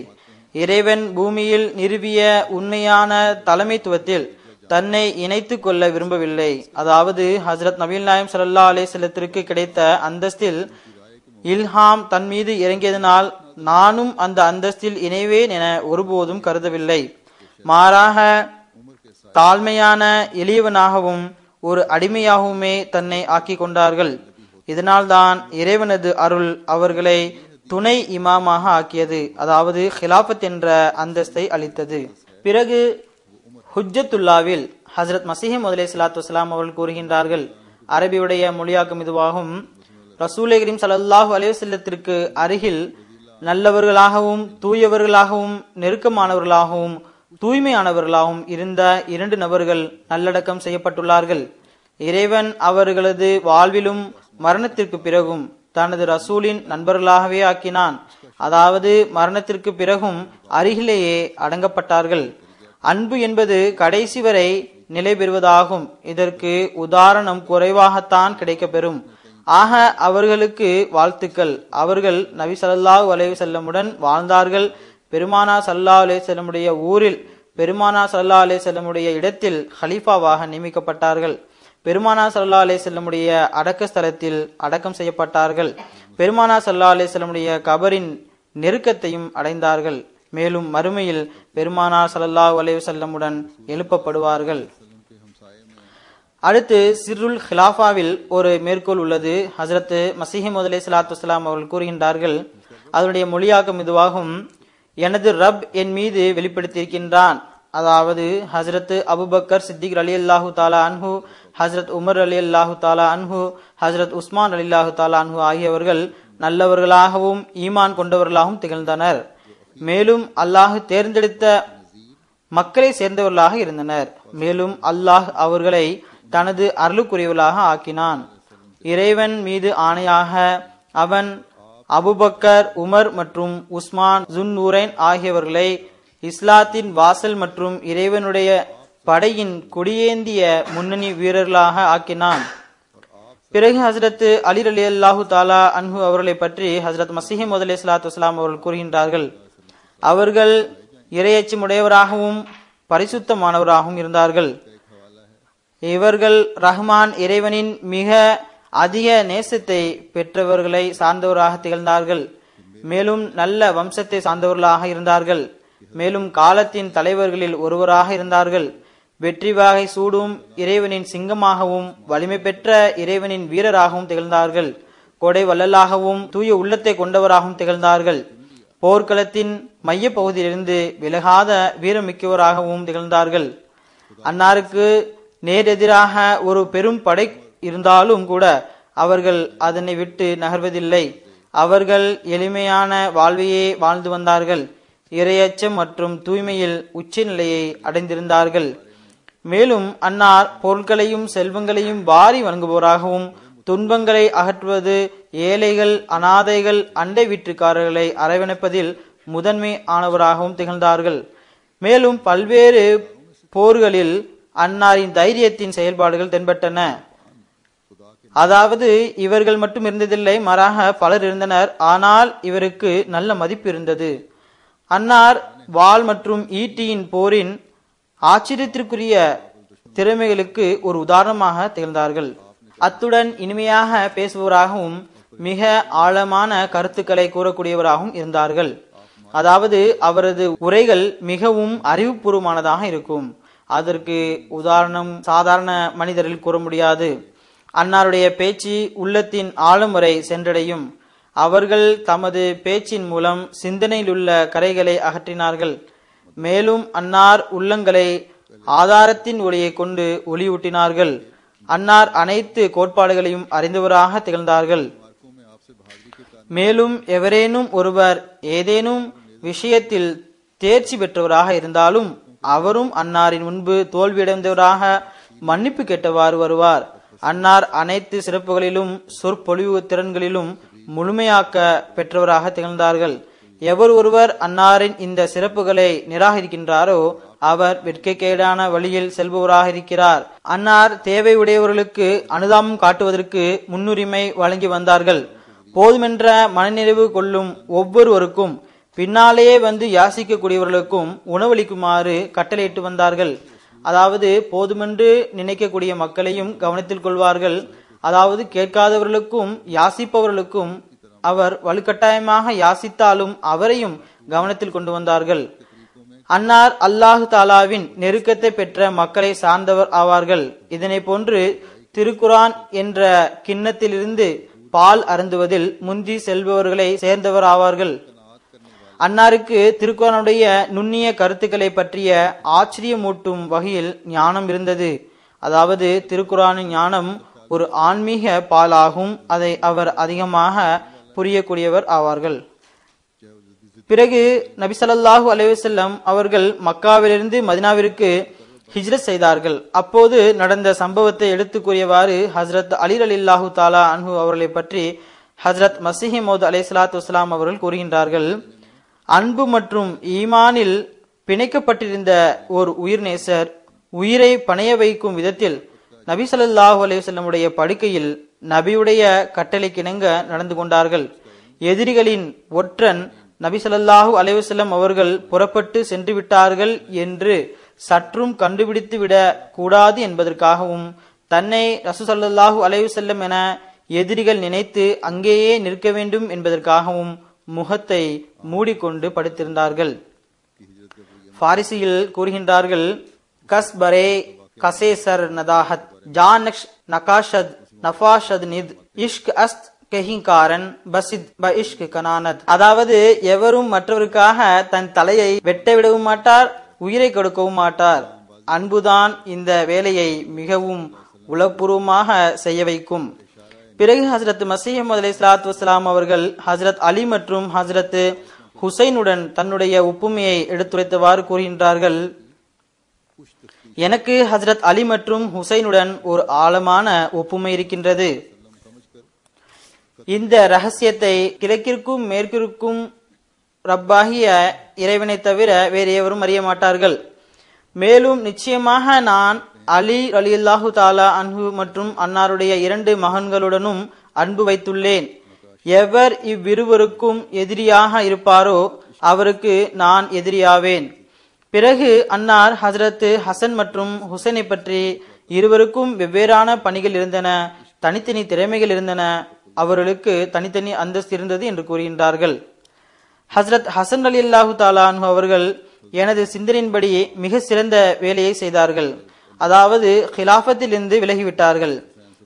இறைவன் பூமியில் நிறுவிய உண்மையான தலைமைத்துவத்தில் தன்னை இணைத்து கொள்ள விரும்பவில்லை. அதாவது ஹஜ்ரத் நபிகள் நாயகம் ஸல்லல்லாஹு அலைஹி வஸல்லத்திற்கு கிடைத்த அந்தஸ்தில் இல்ஹாம் தன் மீது இறங்கியதனால் நானும் அந்த அந்தஸ்தில் இணைவேன் என ஒருபோதும் கருதவில்லை. மாறாக தாழ்மையான எளியவனாகவும் ஒரு அடிமையாகவுமே தன்னை ஆக்கி கொண்டார்கள். இதனால்தான் இறைவனது அருள் அவர்களை துணை இமாமாக ஆக்கியது. அதாவது ஹிலாபத் என்ற அந்தஸ்தை அளித்தது. பிறகு ஹுஜ்ஜத்துல்லாவில் ஹஜ்ரத் மஸீஹ் அலைஹிஸ்ஸலாத்து வஸ்ஸலாம் அவர்கள் கூறுகின்றார்கள். அரபியுடைய மொழியாக்கம் இதுவாகும். ரசூலே கரீம் ஸல்லல்லாஹு அலைஹி வஸல்லத்திற்கு அருகில் நல்லவர்களாகவும் தூயவர்களாகவும் நெருக்கமானவர்களாகவும் தூய்மையானவர்களாகவும் இருந்த 2 நபர்கள் நல்லடக்கம் செய்யப்பட்டுள்ளார்கள். இறைவன் அவர்களது வாழ்விலும் மரணத்திற்கு பிறகும் தனது ரசூலின் நண்பர்களாகவே ஆக்கினான். அதாவது மரணத்திற்கு பிறகும் அருகிலேயே அடங்கப்பட்டார்கள். அன்பு என்பது கடைசி வரை நிலை பெறுவதாகும். இதற்கு உதாரணம் குறைவாகத்தான் கிடைக்கப்பெறும். ஆக அவர்களுக்கு வாழ்த்துக்கள். அவர்கள் நபி ஸல்லல்லாஹு அலைஹி வஸல்லமுடன் வாழ்ந்தார்கள். பெருமானா ஸல்லல்லாஹு அலைஹி வஸல்லமுடைய ஊரில் பெருமானா ஸல்லல்லாஹு அலைஹி வஸல்லமுடைய இடத்தில் ஹலீஃபாவாக நியமிக்கப்பட்டார்கள். பெருமானா ஸல்லல்லாஹு அலைஹி வஸல்லமுடைய அடக்க ஸ்தலத்தில் அடக்கம் செய்யப்பட்டார்கள். பெருமானா ஸல்லல்லாஹு அலைஹி வஸல்லமுடைய கபரின் நெருக்கத்தையும் அடைந்தார்கள். மேலும் மறுமையில் பெருமானா ஸல்லல்லாஹு அலைஹி வஸல்லமுடன் எழுப்பப்படுவார்கள். அடுத்து சிர்ருல் ஹிலாஃபாவில் ஒரு மேற்கோள் உள்ளது. ஹஜ்ரத் மஸீஹ் அலைஹிஸ்ஸலாத்து வஸ்ஸலாம் அவர்கள் கூறுகின்றார்கள். அதனுடைய மொழியாக்கம் இதுவாகும். எனது ரப் என் மீது வெளிப்படுத்தியிருக்கின்றான். அதாவது ஹஜ்ரத் அபூபக்கர் சித்திக் ரலியல்லாஹு தஆலா அன்ஹு, ஹஜ்ரத் உமர் ரலியல்லாஹு தஆலா அன்ஹு, ஹஜ்ரத் உஸ்மான் ரலியல்லாஹு தஆலா அன்ஹு ஆகியவர்கள் நல்லவர்களாகவும் ஈமான் கொண்டவர்களாகவும் திகழ்ந்தனர். மேலும் அல்லாஹ் தேர்ந்தெடுத்த மக்களை சேர்ந்தவர்களாக இருந்தனர். மேலும் அல்லாஹ் அவர்களை தனது அருளுக்குரியவர்களாக ஆக்கினான். இறைவன் மீது ஆணையாக அவன் அபூபக்கர், உமர் மற்றும் உஸ்மான் ஜுன்னூரைன் ஆகியவர்களை இஸ்லாத்தின் வாசல் மற்றும் இறைவனுடைய படையின் கொடியேந்திய முன்னணி வீரர்களாக ஆக்கினான். பிறகு ஹஜ்ரத் அலி ரலியல்லாஹு தஆலா அன்ஹு அவர்களை பற்றி ஹஜ்ரத் மஸீஹ் அலைஹிஸ்ஸலாத்து வஸ்ஸலாம் அவர்கள் கூறுகின்றார்கள். அவர்கள் இறையச்சமுடையவராகவும் பரிசுத்தமானவராகவும் இருந்தார்கள். இவர்கள் ரஹ்மான் இறைவனின் மிக அதிக நேசத்தை பெற்றவர்களை சார்ந்தவராக திகழ்ந்தார்கள். மேலும் நல்ல வம்சத்தை சார்ந்தவர்களாக இருந்தார்கள். மேலும் காலத்தின் தலைவர்களில் ஒருவராக இருந்தார்கள். வெற்றி வாகை சூடும் இறைவனின் சிங்கமாகவும் வலிமை பெற்ற இறைவனின் வீரராகவும் திகழ்ந்தார்கள். கொடை வள்ளலாகவும் தூய உள்ளத்தை கொண்டவராகவும் திகழ்ந்தார்கள். போர்க்களத்தின் மைய பகுதியிலிருந்து விலகாத வீரமிக்கவராகவும் திகழ்ந்தார்கள். அன்னாருக்கு நேரெதிராக ஒரு பெரும் படை இருந்தாலும் கூட அவர்கள் அதனை விட்டு நகர்வதில்லை. அவர்கள் எளிமையான வாழ்வையே வாழ்ந்து வந்தார்கள். இறையச்சம் மற்றும் தூய்மையில் உச்ச நிலையை அடைந்திருந்தார்கள். மேலும் அன்னார் பொருட்களையும் செல்வங்களையும் வாரி வழங்குபவராகவும் துன்பங்களை அகற்றுவது, ஏழைகள், அனாதைகள், அண்டை வீட்டுக்காரர்களை அரவணைப்பதில் முதன்மை ஆனவராகவும் திகழ்ந்தார்கள். மேலும் பல்வேறு போர்களில் அன்னாரின் தைரியத்தின் செயல்பாடுகள் தென்பட்டன. அதாவது இவர்கள் மட்டும் இருந்ததில்லை, மாறாக பலர் இருந்தனர். ஆனால் இவருக்கு நல்ல மதிப்பு இருந்தது. அன்னார் வாள் மற்றும் ஈட்டியின் போரின் ஆச்சரியத்திற்குரிய திறமைகளுக்கு ஒரு உதாரணமாக திகழ்ந்தார்கள். அத்துடன் இனிமையாக பேசுபவராகவும் மிக ஆழமான கருத்துக்களை கூறக்கூடியவராகவும் இருந்தார்கள். அதாவது அவரது உரைகள் மிகவும் அறிவுபூர்வமானதாக இருக்கும். அதற்கு உதாரணம் சாதாரண மனிதரில் கூற முடியாது. அன்னாருடைய பேச்சு உள்ளத்தின் ஆழம் வரை சென்றடையும். அவர்கள் தமது பேச்சின் மூலம் சிந்தனையில் உள்ள கரைகளை அகற்றினார்கள். மேலும் அன்னார் உள்ளங்களை ஆதாரத்தின் ஒளியை கொண்டு ஒளியூட்டினார்கள். அன்னார் அனைத்து கோட்பாடுகளையும் அறிந்தவராக திகழ்ந்தார்கள். மேலும் எவரேனும் ஒருவர் ஏதேனும் விஷயத்தில் தேர்ச்சி பெற்றவராக இருந்தாலும் அவரும் அன்னாரின் முன்பு தோல்வியடைந்தவராக மன்னிப்பு கேட்டவாறு வருவார். அன்னார் அனைத்து சிறப்புகளிலும் சொற்பொழிவு திறன்களிலும் முழுமையாக்க பெற்றவராக திகழ்ந்தார்கள். எவர் ஒருவர் அன்னாரின் இந்த சிறப்புகளை நிராகரிக்கின்றாரோ அவர் வெட்கக்கேடான வழியில் செல்பவராக இருக்கிறார். அன்னார் தேவை உடையவர்களுக்கு அனுதாபம் காட்டுவதற்கு முன்னுரிமை வழங்கி வந்தார்கள். போதுமென்ற மனநிறைவு கொள்ளும் ஒவ்வொருவருக்கும் பின்னாலேயே வந்து யாசிக்கக்கூடியவர்களுக்கும் உணவளிக்குமாறு கட்டளையிட்டு வந்தார்கள். அதாவது போதுமென்று நினைக்கக்கூடிய மக்களையும் கவனத்தில் கொள்வார்கள். அதாவது கேட்காதவர்களுக்கும் யாசிப்பவர்களுக்கும் அவர் வலுக்கட்டாயமாக யாசித்தாலும் அவரையும் கவனத்தில் கொண்டு வந்தார்கள். அன்னார் அல்லாஹு தாலாவின் நெருக்கத்தை பெற்ற மக்களை சார்ந்தவர் ஆவார்கள். இதனை போன்று திருக்குரான் என்ற கிண்ணத்திலிருந்து பால் அருந்துவதில் முந்தி செல்பவர்களை சேர்ந்தவர் ஆவார்கள். அன்னாருக்கு திருக்குரானுடைய நுண்ணிய கருத்துக்களை பற்றிய ஆச்சரியமூட்டும் வகையில் ஞானம் இருந்தது. அதாவது திருக்குரானின் ஞானம் ஒரு ஆன்மீக பாலாகும். அதை அவர் அதிகமாக புரியக்கூடியவர் ஆவார்கள். பிறகு நபி ஸல்லல்லாஹு அலைஹி வஸல்லம் அவர்கள் மக்காவிலிருந்து மதினாவிற்கு ஹிஜ்ரத் செய்தார்கள். அப்போது நடந்த சம்பவத்தை எடுத்து கூறியவாறு ஹஜ்ரத் அலி ரலியல்லாஹு தஆலா அன்ஹு அவர்களை பற்றி ஹஜ்ரத் மஸீஹ் மவ்ஊத் அலைஹிஸ்ஸலாத்து வஸ்ஸலாம் அவர்கள் கூறுகின்றார்கள், அன்பு மற்றும் ஈமானில் பிணைக்கப்பட்டிருந்த ஓர் உயிர் நேசர் உயிரை பணைய வைக்கும் விதத்தில் நபி ஸல்லல்லாஹு அலைஹி வஸல்லமுடைய படுக்கையில் நபியுடைய கட்டளைக்கிணங்க நடந்து கொண்டார்கள். எதிரிகளின் ஒற்றன் நபி ஸல்லல்லாஹு அலைஹி வஸல்லம் அவர்கள் புறப்பட்டு சென்று விட்டார்கள் என்று சற்றும் கண்டுபிடித்து விட கூடாது என்பதற்காகவும் தன்னை ரசூல் ஸல்லல்லாஹு அலைஹி வஸல்லம் என எதிரிகள் நினைத்து அங்கேயே நிற்க வேண்டும் என்பதற்காகவும் முகத்தை மூடிக்கொண்டு படுத்திருந்தார்கள். பாரிசியில் கூறுகின்றார்கள், கஸ்பரே கசேசர் நதாஹத் ஜானக்ஷ் நகாஷத் நஃபாஷத் நித் இஷ்க் அஸ்த் கஹிங்காரன் பசித் ப இஷ்க் கனானத். அதாவது எவரும் மற்றவருக்காக தன் தலையை வெட்ட விடவும் மாட்டார், உயிரை கொடுக்கவும் மாட்டார். அன்புதான் இந்த வேலையை மிகவும் உளப்பூர்வமாக செய்ய வைக்கும். பிறகு ஹஜ்ரத் மஸீஹ் மவ்ஊத் அலைஹிஸ்ஸலாத்து வஸ்ஸலாம் அவர்கள் ஹஜ்ரத் அலி மற்றும் ஹஜ்ரத் ஹுசைனுடன் தன்னுடைய ஒப்புமையை எடுத்துரைத்தவாறு கூறுகின்றார்கள், எனக்கு ஹஜ்ரத் அலி மற்றும் ஹுசைனுடன் ஒரு ஆழமான ஒப்புமை இருக்கின்றது. இந்த ரகசியத்தை கிழக்கிற்கும் மேற்கிற்கும் ரப்பாகிய இறைவனை தவிர வேறு எவரும் அறிய மாட்டார்கள். மேலும் நிச்சயமாக நான் அலி ரலியல்லாஹு தஆலா அன்ஹு மற்றும் அன்னாருடைய 2 மகன்களுடனும் அன்பு வைத்துள்ளேன். எவர் இவ்விருவருக்கும் எதிரியாக இருப்பாரோ அவருக்கு நான் எதிரியாவேன். பிறகு அன்னார் ஹஜ்ரத் ஹசன் மற்றும் ஹுசைனை பற்றி இருவருக்கும் வெவ்வேறான பணிகள் இருந்தன, தனித்தனி திறமைகள் இருந்தன, அவர்களுக்கு தனித்தனி அந்தஸ்து இருந்தது என்று கூறுகின்றார்கள். ஹஜ்ரத் ஹசன் ரலியல்லாஹு தஆலா அன்ஹு அவர்கள் எனது சிந்தனையின்படி மிக சிறந்த வேலையை செய்தார்கள். அதாவது ஹிலாஃபத்தில் இருந்து விலகிவிட்டார்கள்.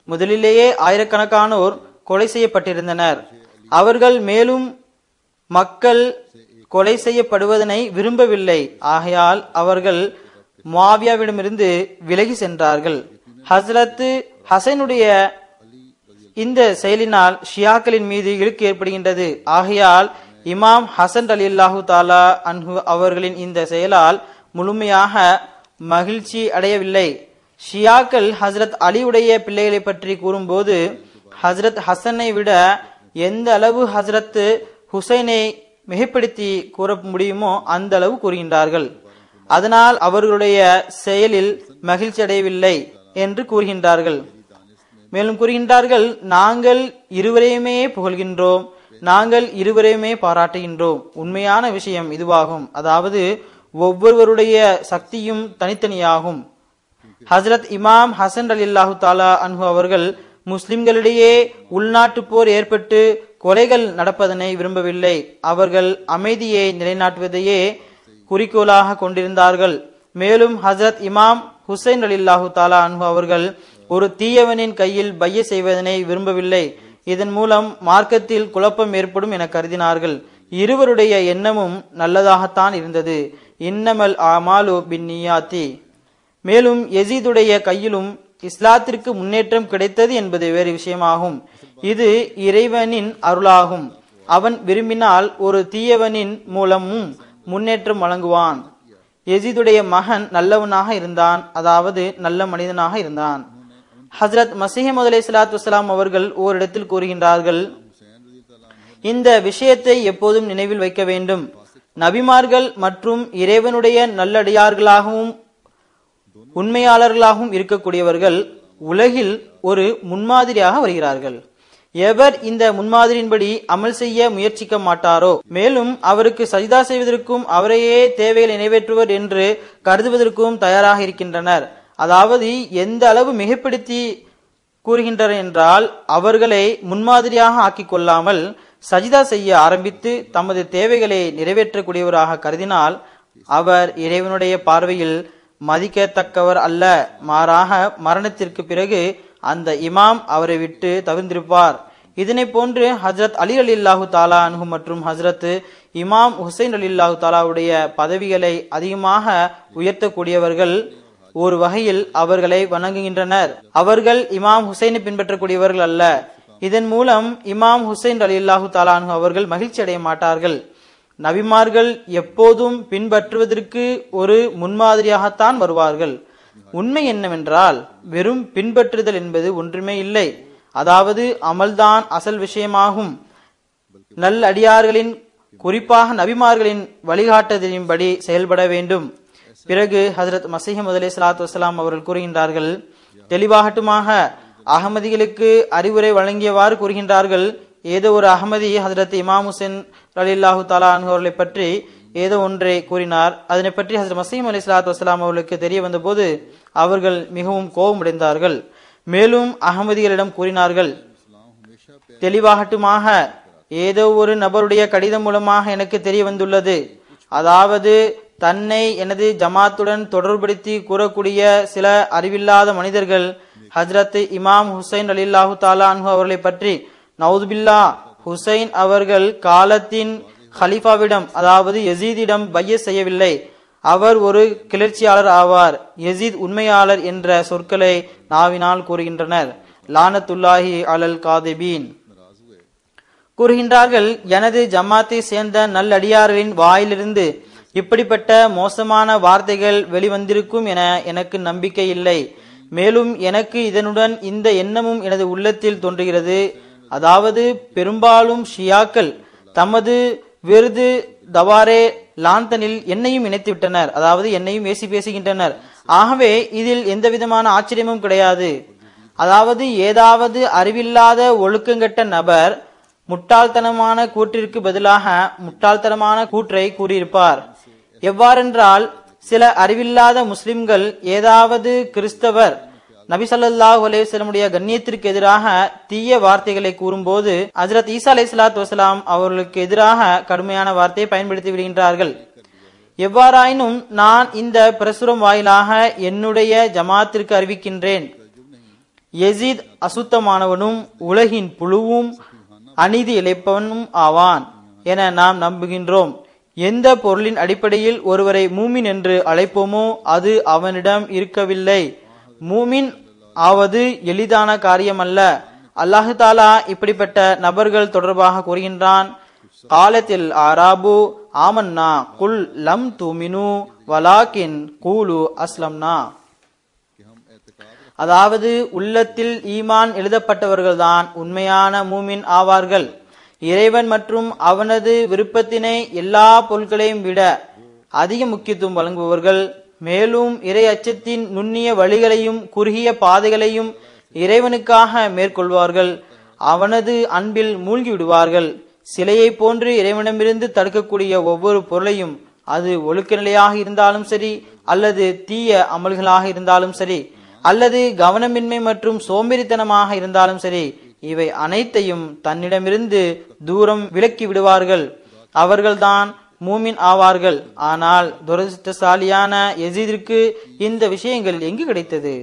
முதலிலேயே ஆயிரக்கணக்கானோர் கொலை செய்யப்பட்டிருந்தனர். அவர்கள் மேலும் மக்கள் கொலை செய்யப்படுவதனை விரும்பவில்லை. ஆகையால் அவர்கள் முஆவியாவிடமிருந்து விலகி சென்றார்கள். ஹஜ்ரத் ஹசனுடைய இந்த செயலினால் ஷியாக்களின் மீது இழுக்கு ஏற்படுகின்றது. ஆகையால் இமாம் ஹசன் ரலியல்லாஹு தஆலா அன்ஹு அவர்களின் இந்த செயலால் முழுமையாக மகிழ்ச்சி அடையவில்லை. ஷியாக்கள் ஹஜ்ரத் அலியுடைய பிள்ளைகளை பற்றி கூறும்போது ஹஜ்ரத் ஹசனை விட எந்த அளவு ஹஜ்ரத் ஹுசைனை மிகைப்படுத்தி கூற முடியுமோ அந்த அளவு கூறுகின்றார்கள். அதனால் அவர்களுடைய செயலில் மகிழ்ச்சி அடையவில்லை என்று கூறுகின்றார்கள். மேலும் கூறுகின்றார்கள், நாங்கள் இருவரையுமே புகழ்கின்றோம், நாங்கள் இருவரையுமே பாராட்டுகின்றோம். உண்மையான விஷயம் இதுவாகும், அதாவது ஒவ்வொருவருடைய சக்தியும் தனித்தனியாகும். ஹசரத் இமாம் ஹசன் ரலியல்லாஹு தஆலா அன்ஹு அவர்கள் முஸ்லிம்களிடையே உள்நாட்டு போர் ஏற்பட்டு கொலைகள் நடப்பதனை விரும்பவில்லை. அவர்கள் அமைதியை நிலைநாட்டுவதையே குறிக்கோளாக கொண்டிருந்தார்கள். மேலும் ஹசரத் இமாம் ஹுசைன் ரலியல்லாஹு தஆலா அன்ஹு அவர்கள் ஒரு தீயவனின் கையில் பைய செய்வதனை விரும்பவில்லை. இதன் மூலம் மார்க்கத்தில் குழப்பம் ஏற்படும் என கருதினார்கள். இருவருடைய எண்ணமும் நல்லதாகத்தான் இருந்தது. இன்னமல் அமாலு பின்னியாத்தி. மேலும் யசீதுடைய கையிலும் இஸ்லாத்திற்கு முன்னேற்றம் கிடைத்தது என்பது வேறு விஷயமாகும். இது இறைவனின் அருளாகும். அவன் விரும்பினால் ஒரு தீயவனின் மூலமும் முன்னேற்றம் வழங்குவான். யசீதுடைய மகன் நல்லவனாக இருந்தான், அதாவது நல்ல மனிதனாக இருந்தான். ஹஜ்ரத் மஸீஹ் மவ்ஊத் அலைஹிஸ்ஸலாத்து வஸ்ஸலாம் அவர்கள் ஓரிடத்தில் கூறுகின்றார்கள், இந்த விஷயத்தை எப்போதும் நினைவில் வைக்க வேண்டும். நபிமார்கள் மற்றும் இறைவனுடைய நல்லடியார்களாகவும் உண்மையாளர்களாகவும் இருக்கக்கூடியவர்கள் உலகில் ஒரு முன்மாதிரியாக வருகிறார்கள். எவர் இந்த முன்மாதிரியின்படி அமல் செய்ய முயற்சிக்க மாட்டாரோ, மேலும் அவருக்கு சஜிதா செய்வதற்கும் அவரையே தேவைகளை நிறைவேற்றுவர் என்று கருதுவதற்கும் தயாராக இருக்கின்றனர். அதாவது எந்த அளவு மிகைப்படுத்தி கூறுகின்றனர் என்றால், அவர்களை முன்மாதிரியாக ஆக்கிக் கொள்ளாமல் சஜிதா செய்ய ஆரம்பித்து தமது தேவைகளை நிறைவேற்றக்கூடியவராக கருதினால் அவர் இறைவனுடைய பார்வையில் மதிக்கத்தக்கவர் அல்ல. மாறாக மரணத்திற்கு பிறகு அந்த இமாம் அவரை விட்டு தவிர்ந்திருப்பார். இதனை போன்று ஹஜ்ரத் அலி ரலியல்லாஹு தஆலா அன்ஹு மற்றும் ஹஜ்ரத் இமாம் ஹுசைன் ரலியல்லாஹு தஆலாவுடைய பதவிகளை அதிகமாக உயர்த்தக்கூடியவர்கள் ஒரு வகையில் அவர்களை வணங்குகின்றனர். அவர்கள் இமாம் ஹுசைனை பின்பற்றக்கூடியவர்கள் அல்ல. இதன் மூலம் இமாம் ஹுசைன் ரலியல்லாஹு தஆலா அன்ஹு அவர்கள் மகிழ்ச்சி அடைய மாட்டார்கள். நபிமார்கள் எப்போதும் பின்பற்றுவதற்கு ஒரு முன்மாதிரியாகத்தான் வருவார்கள். உண்மை என்னவென்றால், வெறும் பின்பற்றுதல் என்பது ஒன்றுமே இல்லை. அதாவது அமல்தான் அசல் விஷயமாகும். நல்லடியார்களின், குறிப்பாக நபிமார்களின் வழிகாட்டுதலின்படி செயல்பட வேண்டும். பிறகு ஹஜ்ரத் மஸீஹ் மவ்ஊத் அலைஹிஸ்ஸலாத்து வஸ்ஸலாம் அவர்கள் கூறுகின்றார்கள், தெளிவாகட்டுமாக அகமதிகளுக்கு அறிவுரை வழங்கியவாறு கூறுகின்றார்கள். ஏதோ ஒரு அகமதி ஹஜ்ரத் இமாம் ஹுசைன் ரலியல்லாஹு தஆலா அன்ஹு அவர்களை பற்றி ஏதோ ஒன்றை கூறினார். அதனை பற்றி ஹஜ்ரத் மஸீஹ் அலைஹிஸ்ஸலாத்து வஸ்ஸலாம் அவர்களுக்கு தெரிய வந்தபோது அவர்கள் மிகவும் கோபமடைந்தார்கள். மேலும் அகமதிகளிடம் கூறினார்கள், தெளிவாகட்டுமாக ஏதோ ஒரு நபருடைய கடிதம் மூலமாக எனக்கு தெரிய வந்துள்ளது. அதாவது தன்னை எனது ஜமாத்துடன் தொடர்படுத்தி கூறக்கூடிய சில அறிவில்லாத மனிதர்கள் ஹஜ்ரத் இமாம் ஹுசைன் ரலியல்லாஹு தஆலா அன்ஹு அவர்களை பற்றி நவுதுபில்லா, ஹுசைன் அவர்கள் காலத்தின் ஹலீஃபாவிடம், அதாவது யசீதிடம் பையத் செய்யவில்லை, அவர் ஒரு கிளர்ச்சியாளர் ஆவார், யசீத் உண்மையாளர் என்ற சொற்களை நாவினால் கூறுகின்றனர். லானத்துல்லாஹி அலல் காதிபீன். கூறுகின்றார்கள், எனது ஜமாத்தை சேர்ந்த நல்லடியார்களின் வாயிலிருந்து இப்படிப்பட்ட மோசமான வார்த்தைகள் வெளிவந்திருக்கும் என எனக்கு நம்பிக்கை இல்லை. மேலும் எனக்கு இதனுடன் இந்த எண்ணமும் எனது உள்ளத்தில் தோன்றுகிறது. அதாவது பெரும்பாலும் ஷியாக்கள் தமது விருது தவாரே லாந்தனில் என்னையும் இணைத்து விட்டனர், அதாவது என்னையும் ஏசி பேசுகின்றனர். ஆகவே இதில் எந்த விதமான ஆச்சரியமும் கிடையாது. அதாவது ஏதாவது அறிவில்லாத ஒழுக்கங்கெட்ட நபர் முட்டாள்தனமான கூற்றிற்கு பதிலாக முட்டாள்தனமான கூற்றை கூறியிருப்பார். எவ்வாறென்றால், சில அறிவில்லாத முஸ்லிம்கள் ஏதாவது கிறிஸ்தவர் நபி ஸல்லல்லாஹு அலைஹி வஸல்லமுடைய கண்ணியத்திற்கு எதிராக தீய வார்த்தைகளை கூறும்போது ஹஜ்ரத் ஈசா அலைஹிஸ்ஸலாத்து வஸலாம் அவர்களுக்கு எதிராக கடுமையான வார்த்தையை பயன்படுத்தி விடுகின்றார்கள். எவ்வாறாயினும் நான் இந்த பிரசுரம் வாயிலாக என்னுடைய ஜமாத்திற்கு அறிவிக்கின்றேன், யசீத் அசுத்தமானவனும் உலகின் புழுவும் அநீதி இழைப்பவனும் ஆவான் என நாம் நம்புகின்றோம். எந்த பொருளின் அடிப்படையில் ஒருவரை மூமின் என்று அழைப்போமோ அது அவனிடம் இருக்கவில்லை. மூமின் ஆவது எளிதான காரியமல்ல. அல்லாஹு தாலா இப்படிப்பட்ட நபர்கள் தொடர்பாக கூறுகின்றான், காலத்தில் ஆராபு ஆமன்னா குல் லம் துமினு வலாக்கின் கூலு அஸ்லம்னா. அதாவது உள்ளத்தில் ஈமான் எழுதப்பட்டவர்கள்தான் உண்மையான மூமின் ஆவார்கள். இறைவன் மற்றும் அவனது விருப்பத்தினை எல்லா பொருட்களையும் விட அதிக முக்கியத்துவம் வழங்குபவர்கள். மேலும் இறை அச்சத்தின் நுண்ணிய வழிகளையும் குறுகிய பாதைகளையும் இறைவனுக்காக மேற்கொள்வார்கள். அவனது அன்பில் மூழ்கி விடுவார்கள். சிலையை போன்று இறைவனிடமிருந்து தடுக்கக்கூடிய ஒவ்வொரு பொருளையும், அது ஒழுக்க நிலையாக இருந்தாலும் சரி, அல்லது தீய அமல்களாக இருந்தாலும் சரி, அல்லது கவனமின்மை மற்றும் சோம்பேறித்தனமாக இருந்தாலும் சரி, இவை அனைத்தையும் தன்னிடமிருந்து தூரம் விலக்கி விடுவார்கள். அவர்கள்தான் மூமின் ஆவார்கள். ஆனால் துரதிர்ஷ்டசாலியான யசீதிற்கு இந்த விஷயங்கள் எங்கு கிடைத்தது?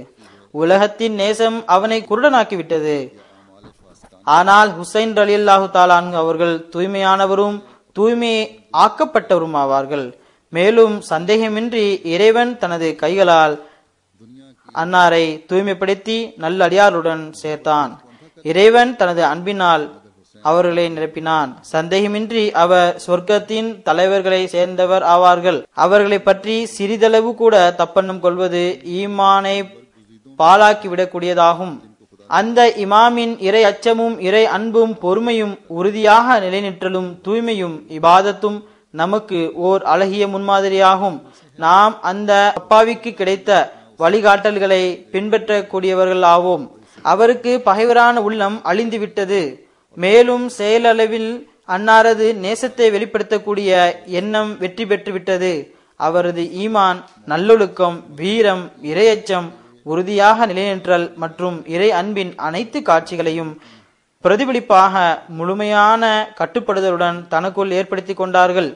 உலகத்தின் நேசம் அவனை குருடனாக்கிவிட்டது. ஆனால் ஹுசைன் ரலியல்லாஹு தஆலா அன்ஹு அவர்கள் தூய்மையானவரும் தூய்மை ஆக்கப்பட்டவரும் ஆவார்கள். மேலும் சந்தேகமின்றி இறைவன் தனது கைகளால் அன்னாரை தூய்மைப்படுத்தி நல்லடியாருடன் சேர்த்தான். இறைவன் தனது அன்பினால் அவர்களை நிரப்பினான். சந்தேகமின்றி அவர் சொர்க்கத்தின் தலைவர்களை சேர்ந்தவர் ஆவார்கள். அவர்களை பற்றி சிறிதளவு கூட தப்பெண்ணம் கொள்வது ஈமானை பாழாக்கிவிடக்கூடியதாகும். அந்த இமாமின் இறை அச்சமும் இறை அன்பும் பொறுமையும் உறுதியாக நிலைநிற்றலும் தூய்மையும் இபாதத்தும் நமக்கு ஓர் அழகிய முன்மாதிரியாகும். நாம் அந்த அப்பாவிக்கு கிடைத்த வழிகாட்டல்களை பின்பற்றக்கூடியவர்கள் ஆவோம். அவருக்கு பகைவரான உள்ளம் அழிந்துவிட்டது. மேலும் செயலளவில் அன்னாரது நேசத்தை வெளிப்படுத்தக்கூடிய எண்ணம் வெற்றி பெற்றுவிட்டது. அவரது ஈமான், நல்லொழுக்கம், வீரம், இறையச்சம், உறுதியாக நிலைநிற்றல் மற்றும் இறை அன்பின் அனைத்து காட்சிகளையும் பிரதிபலிப்பாக முழுமையான கட்டுப்படுதலுடன் தனக்குள் ஏற்படுத்தி கொண்டார்கள்.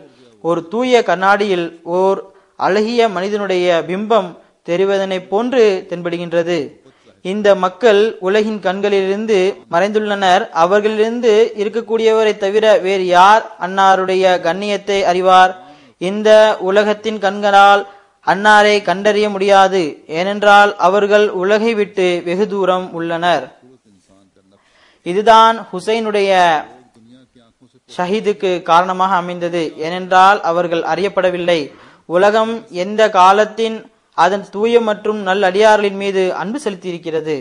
ஒரு தூய கண்ணாடியில் ஓர் அழகிய மனிதனுடைய பிம்பம் தெரிவதனை போன்று தென்படுகின்றது. இந்த மக்கள் உலகின் கண்களிலிருந்து மறைந்துள்ளனர். அவர்களிலிருந்து இருக்கக்கூடியவரை தவிர வேறு யார் அன்னாருடைய கண்ணியத்தை அறிவார்? இந்த உலகத்தின் கண்களால் அன்னாரை கண்டறிய முடியாது. ஏனென்றால் அவர்கள் உலகை விட்டு வெகு தூரம் உள்ளனர். இதுதான் ஹுசைனுடைய ஷஹீதுக்கு காரணமாக அமைந்தது. ஏனென்றால் அவர்கள் அறியப்படவில்லை. உலகம் எந்த காலத்தின் அதன் தூய மற்றும் நல்லடியார்களின் மீது அன்பு செலுத்தியிருக்கிறது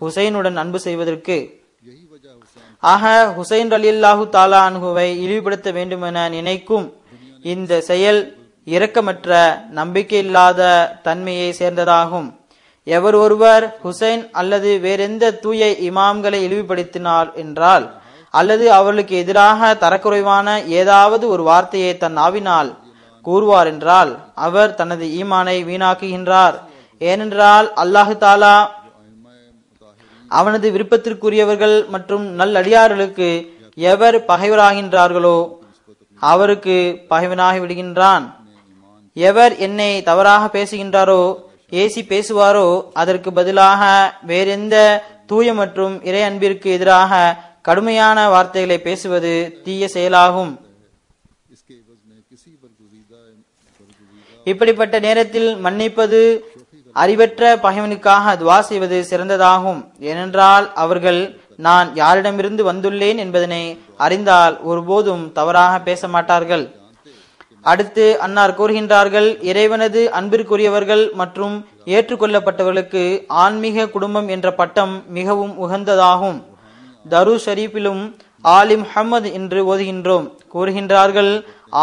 ஹுசைனுடன் அன்பு செய்வதற்கு. ஆக ஹுசைன் ரலியல்லாஹு தஆலா அன்ஹுவை இழிவுபடுத்த வேண்டுமென நினைக்கும் இந்த செயல் இரக்கமற்ற நம்பிக்கையில்லாத தன்மையை சேர்ந்ததாகும். எவர் ஒருவர் ஹுசைன் அல்லது வேறெந்த தூய இமாம்களை இழிவுபடுத்தினார் என்றால், அல்லது அவர்களுக்கு எதிராக தரக்குறைவான ஏதாவது ஒரு வார்த்தையை தன் நாவினால் கூறுவார் என்றால், அவர் தனது ஈமானை வீணாக்குகின்றார். ஏனென்றால் அல்லாஹு தாலா அவனது விருப்பத்திற்குரியவர்கள் மற்றும் நல்லடியார்களுக்கு எவர் பகைவராகின்றார்களோ அவருக்கு பகைவனாகி விடுகின்றான். எவர் என்னை தவறாக பேசுகின்றாரோ, ஏசி பேசுவாரோ, அதற்கு பதிலாக வேறெந்த தூய மற்றும் இறை அன்பிற்கு எதிராக கடுமையான வார்த்தைகளை பேசுவது தீய செயலாகும். இப்படிப்பட்ட நேரத்தில் மன்னிப்பது, அறிவற்ற பகைவனுக்காக துவா செய்வது சிறந்ததாகும். ஏனென்றால் அவர்கள் நான் யாரிடமிருந்து வந்துள்ளேன் என்பதனை அறிந்தால் ஒருபோதும் தவறாக பேச மாட்டார்கள். அடுத்து அன்னார் கூறுகின்றார்கள், இறைவனது அன்பிற்குரியவர்கள் மற்றும் ஏற்றுக்கொள்ளப்பட்டவர்களுக்கு ஆன்மீக குடும்பம் என்ற பட்டம் மிகவும் உகந்ததாகும். தரு ஷரீஃபிலும் ஆலி முஹம்மது என்று ஓதுகின்றோம். கூறுகின்றார்கள்,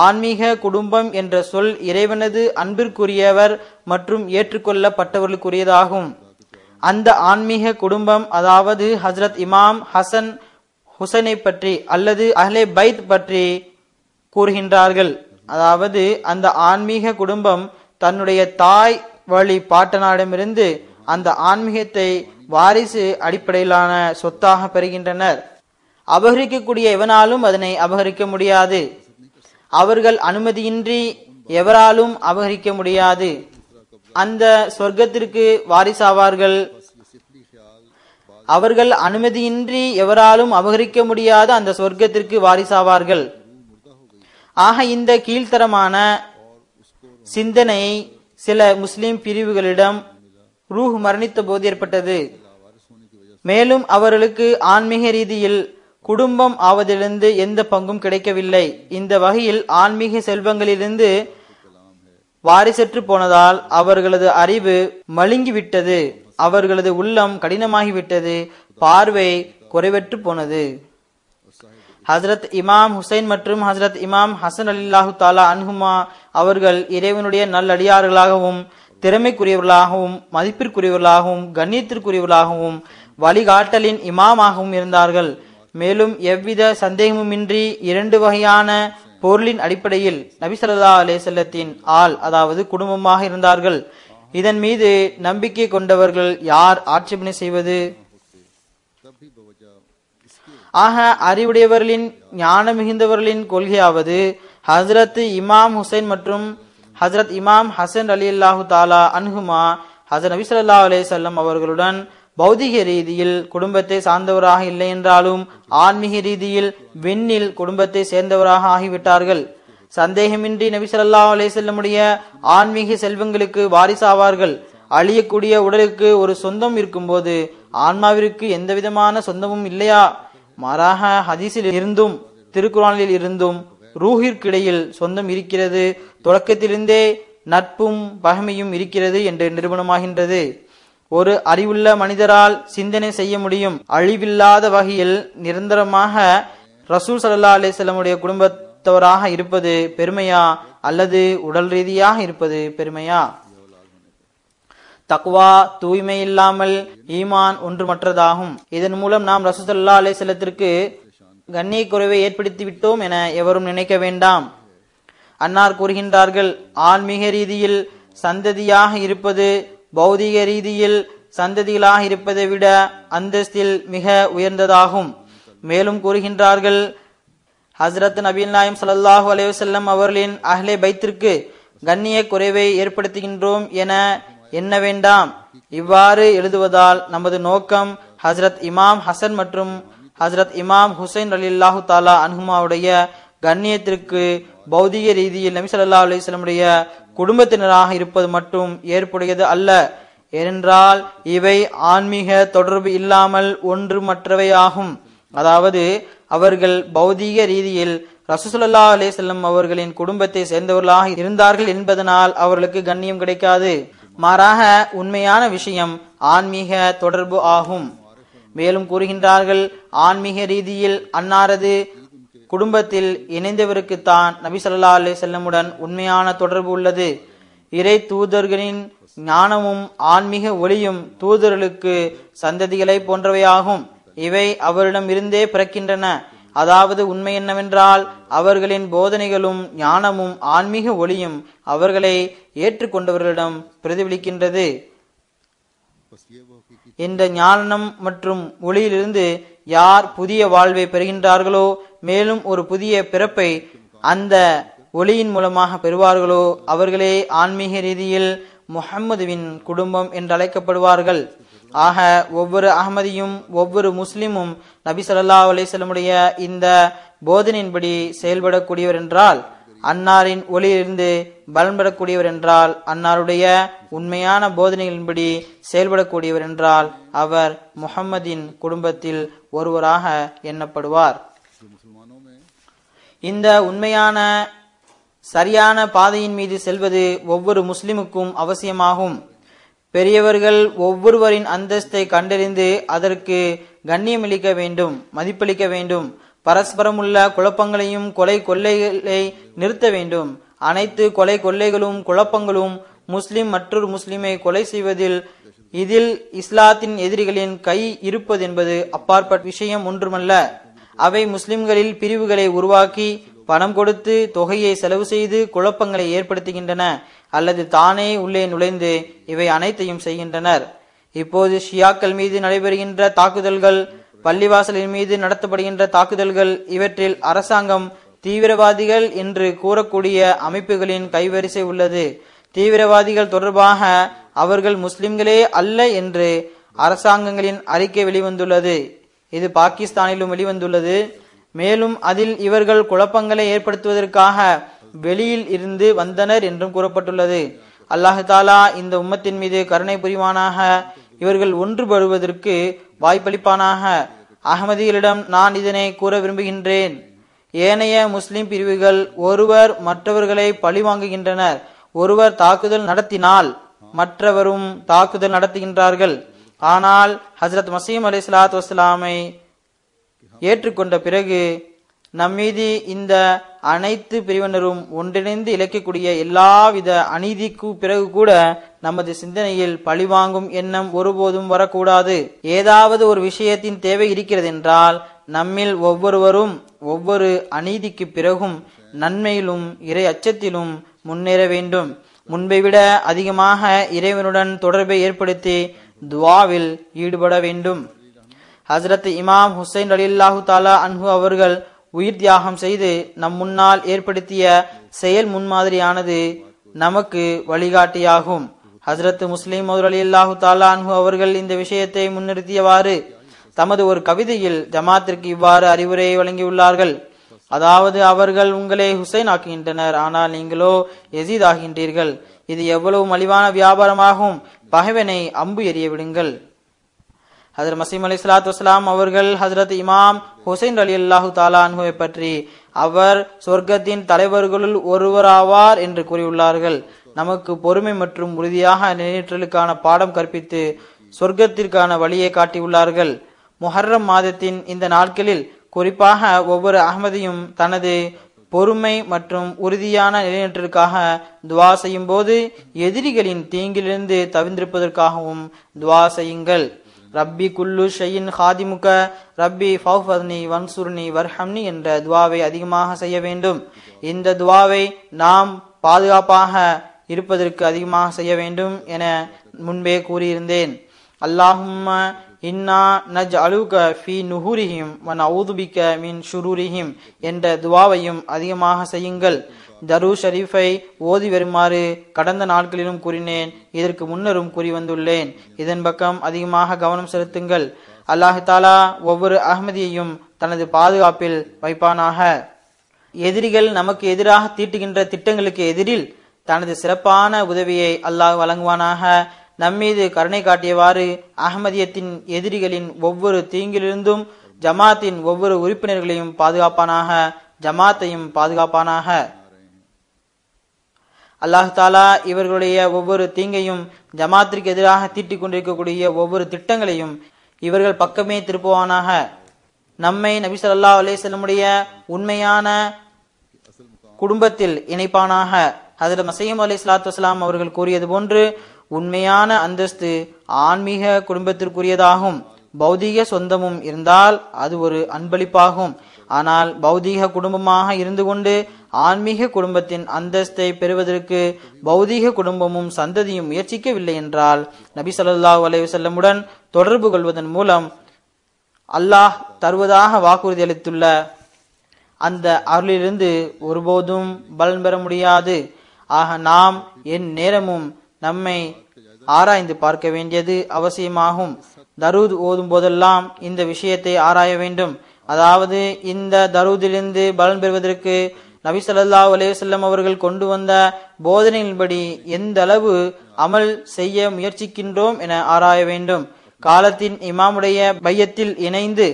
ஆன்மீக குடும்பம் என்ற சொல் இறைவனது அன்பிற்குரியவர் மற்றும் ஏற்றுக்கொள்ளப்பட்டவர்களுக்குரியதாகும். அந்த ஆன்மீக குடும்பம், அதாவது ஹஜ்ரத் இமாம் ஹசன் ஹுசைனை பற்றி அல்லது அஹ்லே பைத் பற்றி கூறுகின்றார்கள். அதாவது அந்த ஆன்மீக குடும்பம் தன்னுடைய தாய் வழி பாட்டனாரிடமிருந்து அந்த ஆன்மீகத்தை வாரிசு அடிப்படையிலான சொத்தாக பெறுகின்றனர். அபகரிக்கக்கூடிய எவனாலும் அதனை அபகரிக்க முடியாது. அவர்கள் அனுமதியின்றி எவராலும் அபகரிக்க முடியாது. அந்த சொர்க்கத்திற்கு வாரிசாவார்கள். அவர்கள் அனுமதியின்றி எவராலும் அபகரிக்க முடியாத அந்த சொர்க்கத்திற்கு வாரிசாவார்கள். ஆக இந்த கீழ்த்தரமான சிந்தனை சில முஸ்லிம் பிரிவுகளிடம் ரூஹ் மரணித்த போது ஏற்பட்டது. மேலும் அவர்களுக்கு ஆன்மீக ரீதியில் குடும்பம் ஆவதிலிருந்து எந்த பங்கும் கிடைக்கவில்லை. இந்த வகையில் ஆன்மீக செல்வங்களிலிருந்து வாரிசற்று போனதால் அவர்களது அறிவு மழுங்கிவிட்டது, அவர்களது உள்ளம் கடினமாகிவிட்டது, பார்வை குறைவற்று போனது. ஹசரத் இமாம் ஹுசைன் மற்றும் ஹசரத் இமாம் ஹசன் ரலியல்லாஹு தஆலா அன்ஹுமா அவர்கள் இறைவனுடைய நல்லடியார்களாகவும் திறமைக்குரியவர்களாகவும் மதிப்பிற்குரியவர்களாகவும் கண்ணியத்திற்குரியவர்களாகவும் வழிகாட்டலின் இமாமாகவும் இருந்தார்கள். மேலும் எவ்வித சந்தேகமுமின்றி 2 வகையான பொருளின் அடிப்படையில் நபி ஸல்லல்லாஹு அலைஹி வஸல்லத்தின் ஆள், அதாவது குடும்பமாக இருந்தார்கள். இதன் மீது நம்பிக்கை கொண்டவர்கள் யார் ஆட்சேபனை செய்வது? ஆக அறிவுடையவர்களின் ஞான மிகுந்தவர்களின் கொள்கையாவது ஹஸ்ரத் இமாம் ஹுசைன் மற்றும் ஹஸ்ரத் இமாம் ஹசன் ரலியல்லாஹு தாலா அன்ஹுமா ஹஸ்ரத் நபி ஸல்லல்லாஹு அலைஹி வஸல்லம் அவர்களுடன் பௌதிக ரீதியில் குடும்பத்தை சார்ந்தவராக இல்லை என்றாலும் ஆன்மீக ரீதியில் விண்ணில் குடும்பத்தை சேர்ந்தவராக ஆகிவிட்டார்கள். சந்தேகமின்றி நபி ஸல்லல்லாஹு அலைஹி வஸல்லமுடைய ஆன்மீக செல்வங்களுக்கு வாரிசாவார்கள். அழியக்கூடிய உடலுக்கு ஒரு சொந்தம் இருக்கும்போது ஆன்மாவிற்கு எந்த விதமான சொந்தமும் இல்லையா? மாறாக ஹதீஸில் இருந்தும் திருக்குர்ஆனில் இருந்தும் ரூஹிற்கிடையில் சொந்தம் இருக்கிறது, தொடக்கத்திலிருந்தே நட்பும் பகைமையும் இருக்கிறது என்று நிரூபணமாகின்றது. ஒரு அறிவுள்ள மனிதரால் சிந்தனை செய்ய முடியும். அழிவில்லாத வகையில் நிரந்தரமாக ரசூல் ஸல்லல்லாஹு அலைஹி வஸல்லமுடைய குடும்பத்தவராக இருப்பது பெருமையா அல்லது உடல் ரீதியாக இருப்பது பெருமையா? தக்வா தூய்மை இல்லாமல் ஈமான் ஒன்றுமற்றதாகும். இதன் மூலம் நாம் ரசூல் ஸல்லல்லாஹு அலைஹி வஸல்லத்திற்கு கண்ணிய குறைவை ஏற்படுத்தி விட்டோம் என எவரும் நினைக்க வேண்டாம். அன்னார் கூறுகின்றார்கள், ஆன்மீக ரீதியில் சந்ததியாக இருப்பது பௌதிக ரீதியில் சந்ததிகளாக இருப்பதை விட அந்தஸ்தில் மிக உயர்ந்ததாகும். மேலும் கூறுகின்றார்கள், ஹஸ்ரத் நபி நாயம் ஸல்லல்லாஹு அலைஹி வஸல்லம் அவர்களின் அஹ்லே பைத்திற்கு கண்ணிய குறைவை ஏற்படுத்துகின்றோம் என எண்ண வேண்டாம். இவ்வாறு எழுதுவதால் நமது நோக்கம் ஹஸ்ரத் இமாம் ஹசன் மற்றும் ஹஸ்ரத் இமாம் ஹுசைன் ரலியல்லாஹு தாலா அன்ஹுமாவுடைய கண்ணியத்திற்கு பௌதிக ரீதியில் நபி ஸல்லல்லாஹு அலைஹி வஸல்லமுடைய குடும்பத்தினராக இருப்பது மட்டும் ஏற்புடையது அல்ல. ஏனென்றால் இவை ஆன்மீக தொடர்பு இல்லாமல் ஒன்றுமற்றவை ஆகும். அதாவது அவர்கள் பௌதீக ரீதியில் ரசூல் ஸல்லல்லாஹு அலைஹி வஸல்லம் அவர்களின் குடும்பத்தை சேர்ந்தவர்களாக இருந்தார்கள் என்பதனால் அவர்களுக்கு கண்ணியம் கிடைக்காது. மாறாக உண்மையான விஷயம் ஆன்மீக தொடர்பு ஆகும். மேலும் கூறுகின்றார்கள், ஆன்மீக ரீதியில் அன்னாரது குடும்பத்தில் இணைந்தவருக்குத்தான் நபி ஸல்லல்லாஹு அலைஹி வஸல்லமுடன் உண்மையான தொடர்பு உள்ளது. இறை தூதர்களின் ஞானமும் ஆன்மீக ஒளியும் தூதர்களுக்கு சந்ததிகளை போன்றவையாகும். இவை அவரிடம் இருந்தே பிறக்கின்றன. அதாவது உண்மை என்னவென்றால் அவர்களின் போதனைகளும் ஞானமும் ஆன்மீக ஒளியும் அவர்களை ஏற்றுக்கொண்டவர்களிடம் பிரதிபலிக்கின்றது. இந்த ஞானம் மற்றும் ஒளியிலிருந்து யார் புதிய வாழ்வை பெறுகின்றார்களோ, மேலும் ஒரு புதிய பிறப்பை அந்த ஒளியின் மூலமாக பெறுவார்களோ, அவர்களே ஆன்மீக ரீதியில் முஹம்மதுவின் குடும்பம் என்று அழைக்கப்படுவார்கள். ஆக ஒவ்வொரு அஹ்மதியும் ஒவ்வொரு முஸ்லிமும் நபி ஸல்லல்லாஹு அலைஹி வஸல்லமுடைய இந்த போதனையின்படி செயல்படக்கூடியவர் என்றால், அன்னாரின் ஒளியிலிருந்து பலன்படக்கூடியவர் என்றால், அன்னாருடைய உண்மையான போதனைகளின்படி செயல்படக்கூடியவர் என்றால் அவர் முஹம்மதின் குடும்பத்தில் ஒருவராக எண்ணப்படுவார். இந்த உண்மையான சரியான பாதையின் மீது செல்வது ஒவ்வொரு முஸ்லிமுக்கும் அவசியமாகும். பெரியவர்கள் ஒவ்வொருவரின் அந்தஸ்தை கண்டறிந்து அதற்கு கண்ணியமளிக்க வேண்டும், மதிப்பளிக்க வேண்டும். பரஸ்பரமுள்ள குழப்பங்களையும் கொலை கொள்ளைகளை நிறுத்த வேண்டும். அனைத்து கொலை கொள்ளைகளும் குழப்பங்களும் முஸ்லிம் மற்றொரு முஸ்லிமை கொலை செய்வதில் இதில் இஸ்லாத்தின் எதிரிகளின் கை இருப்பது என்பது அப்பாற்பட்ட விஷயம் ஒன்றுமல்ல. அவை முஸ்லிம்களில் பிரிவுகளை உருவாக்கி பணம் கொடுத்து தொகையை செலவு செய்து குழப்பங்களை ஏற்படுத்துகின்றன, அல்லது தானே உள்ளே நுழைந்து இவை அனைத்தையும் செய்கின்றனர். இப்போது ஷியாக்கள் மீது நடைபெறுகின்ற தாக்குதல்கள், பள்ளிவாசலின் மீது நடத்தப்படுகின்ற தாக்குதல்கள், இவற்றில் அரசாங்கம் தீவிரவாதிகள் என்று கூறக்கூடிய அமைப்புகளின் கைவரிசை உள்ளது. தீவிரவாதிகள் தொடர்பாக அவர்கள் முஸ்லிம்களே அல்ல என்று அரசாங்கங்களின் அறிக்கை வெளிவந்துள்ளது. இது பாகிஸ்தானிலும் வெளிவந்துள்ளது. மேலும் அதில் இவர்கள் குழப்பங்களை ஏற்படுத்துவதற்காக வெளியில் இருந்து வந்தனர் என்றும் கூறப்பட்டுள்ளது. அல்லாஹ் தாலா இந்த உம்மத்தின் மீது கருணை புரிவானாக, இவர்கள் ஒன்றுபடுவதற்கு வாய்ப்பளிப்பானாக. அகமதிகளிடம் நான் இதனை கூற விரும்புகின்றேன். ஏனைய முஸ்லிம் பிரிவுகள் ஒருவர் மற்றவர்களை பழிவாங்குகின்றனர். ஒருவர் தாக்குதல் நடத்தினால் மற்றவரும் தாக்குதல் நடத்துகின்றார்கள். ஆனால் ஹஜ்ரத் மசீம் அலைஹிஸ்ஸலாத்து வஸ்ஸலாமை ஏற்றுக்கொண்ட பிறகு நம்மீது இந்த அனைத்து பிரிவினரும் ஒன்றிணைந்து இழைக்கக்கூடிய எல்லாவித அநீதிக்கு பிறகு கூட நமது சிந்தனையில் பழிவாங்கும் எண்ணம் ஒருபோதும் வரக்கூடாது. ஏதாவது ஒரு விஷயத்தின் தேவை இருக்கிறது என்றால் நம்மில் ஒவ்வொருவரும் ஒவ்வொரு அநீதிக்கு பிறகும் நன்மையிலும் இறை அச்சத்திலும் முன்னேற வேண்டும். முன்பை விட அதிகமாக இறைவனுடன் தொடர்பை ஏற்படுத்தி துவாவில் ஈடுபட வேண்டும். ஹசரத் இமாம் ஹுசைன் ரலியல்லாஹு தஆலா அன்ஹு அவர்கள் உயிர் தியாகம் செய்து நம் முன்னால் ஏற்படுத்திய செயல் முன்மாதிரியானது நமக்கு வழிகாட்டியாகும். ஹசரத் முஸ்லிம் ரலியல்லாஹு தஆலா அன்ஹு அவர்கள் இந்த விஷயத்தை முன்னிறுத்தியவாறு தமது ஒரு கவிதையில் ஜமாத்திற்கு இவ்வாறு அறிவுரையை வழங்கியுள்ளார்கள். அதாவது, அவர்கள் உங்களை ஹுசைன் ஆக்குகின்றனர், ஆனால் நீங்களோ யசீத் ஆகின்றீர்கள். இது எவ்வளவு மலிவான வியாபாரமாகும். பகைவனை அம்பு எறிய விடுங்கள். ஹஜ்ரத் மசீம் அலைஹிஸ்ஸலாத்து வஸ்ஸலாம் அவர்கள் ஹஜ்ரத் இமாம் ஹுசைன் ரலியல்லாஹு தஆலா அன்ஹுவை பற்றி அவர் சொர்க்கத்தின் தலைவர்களுள் ஒருவராவார் என்று கூறியுள்ளார்கள். நமக்கு பொறுமை மற்றும் உறுதியாக நிலைநிற்றலுக்கான பாடம் கற்பித்து சொர்க்கத்திற்கான வழியை காட்டியுள்ளார்கள். முஹர்ரம் மாதத்தின் இந்த நாட்களில் குறிப்பாக ஒவ்வொரு அஹ்மதியும் தனது பொறுமை மற்றும் உறுதியான நிலைநிற்றலுக்காக துவா செய்யும் போது எதிரிகளின் தீங்கிலிருந்து தவிர்ந்திருப்பதற்காகவும் துவா செய்யுங்கள். ரப்பி குல்லு ஷையின் ஹாதிமுக ரப்பி ஃபௌஃபத்னி வன்சுர்னி வர்ஹம்னி என்ற துவாவை அதிகமாக செய்ய வேண்டும். இந்த துவாவை நாம் பாதுகாப்பாக இருப்பதற்கு அதிகமாக செய்ய வேண்டும் என முன்பே கூறியிருந்தேன். அல்லாஹும்ம இன்னா நஜ்அலுக ஃபீ நுஹூரிஹிம் வ நஊது பிக மின் ஷுரூரிஹிம் என்ற துவாவையும் அதிகமாக செய்யுங்கள். தரூ ஷரீஃபை ஓதி வருமாறு கடந்த நாட்களிலும் கூறினேன், இதற்கு முன்னரும் கூறி வந்துள்ளேன். இதன் பக்கம் அதிகமாக கவனம் செலுத்துங்கள். அல்லாஹ் தஆலா ஒவ்வொரு அஹ்மதியையும் தனது பாதுகாப்பில் வைப்பானாக. எதிரிகள் நமக்கு எதிராக தீட்டுகின்ற திட்டங்களுக்கு எதிரில் தனது சிறப்பான உதவியை அல்லாஹ் வழங்குவானாக. நம்மீது கருணை காட்டியவாறு அஹ்மதியத்தின் எதிரிகளின் ஒவ்வொரு தீங்கிலிருந்தும் ஜமாத்தின் ஒவ்வொரு உறுப்பினர்களையும் பாதுகாப்பானாக, ஜமாத்தையும் பாதுகாப்பானாக. அல்லாஹ் தஆலா இவர்களுடைய ஒவ்வொரு தீங்கையும், ஜமாத்திற்கு எதிராக தீட்டிக் கொண்டிருக்கக்கூடிய ஒவ்வொரு திட்டங்களையும் இவர்கள் பக்கமே திருப்புவானாக. நம்மை நபி ஸல்லல்லாஹு அலைஹி வஸல்லமுடைய உண்மையான குடும்பத்தில் இணைப்பானாக. ஹஜ்ரத் மஸீஹ் அலைஹிஸ்ஸலாத்து வஸ்ஸலாம் அவர்கள் கூறியது போன்று உண்மையான அந்தஸ்து ஆன்மீக குடும்பத்திற்குரியதாகும். பௌதீக சொந்தமும் இருந்தால் அது ஒரு அன்பளிப்பாகும். ஆனால் பௌதீக குடும்பமாக இருந்து கொண்டு ஆன்மீக குடும்பத்தின் அந்தஸ்தை பெறுவதற்கு பௌதீக குடும்பமும் சந்ததியும் முயற்சிக்கவில்லை என்றால் நபி ஸல்லல்லாஹு அலைஹி வஸல்லமுடன் தொடர்பு கொள்வதன் மூலம் அல்லாஹ் தருவதாக வாக்குறுதி அளித்துள்ள அந்த அருளிலிருந்து ஒருபோதும் பலன் பெற முடியாது. ஆக நாம் என் நேரமும் நம்மை ஆராய்ந்து பார்க்க வேண்டியது அவசியமாகும். தரூத் ஓதும் போதெல்லாம் இந்த விஷயத்தை ஆராய வேண்டும். அதாவது, இந்த தரூதிலிருந்து பலன் பெறுவதற்கு நபி ஸல்லல்லாஹு அலைஹி வஸல்லம் அவர்கள் கொண்டு வந்த போதனையின்படி எந்த அளவு அமல் செய்ய முயற்சிக்கின்றோம் என ஆராய வேண்டும். காலத்தின் இமாமுடைய பையத்தில் இணைந்து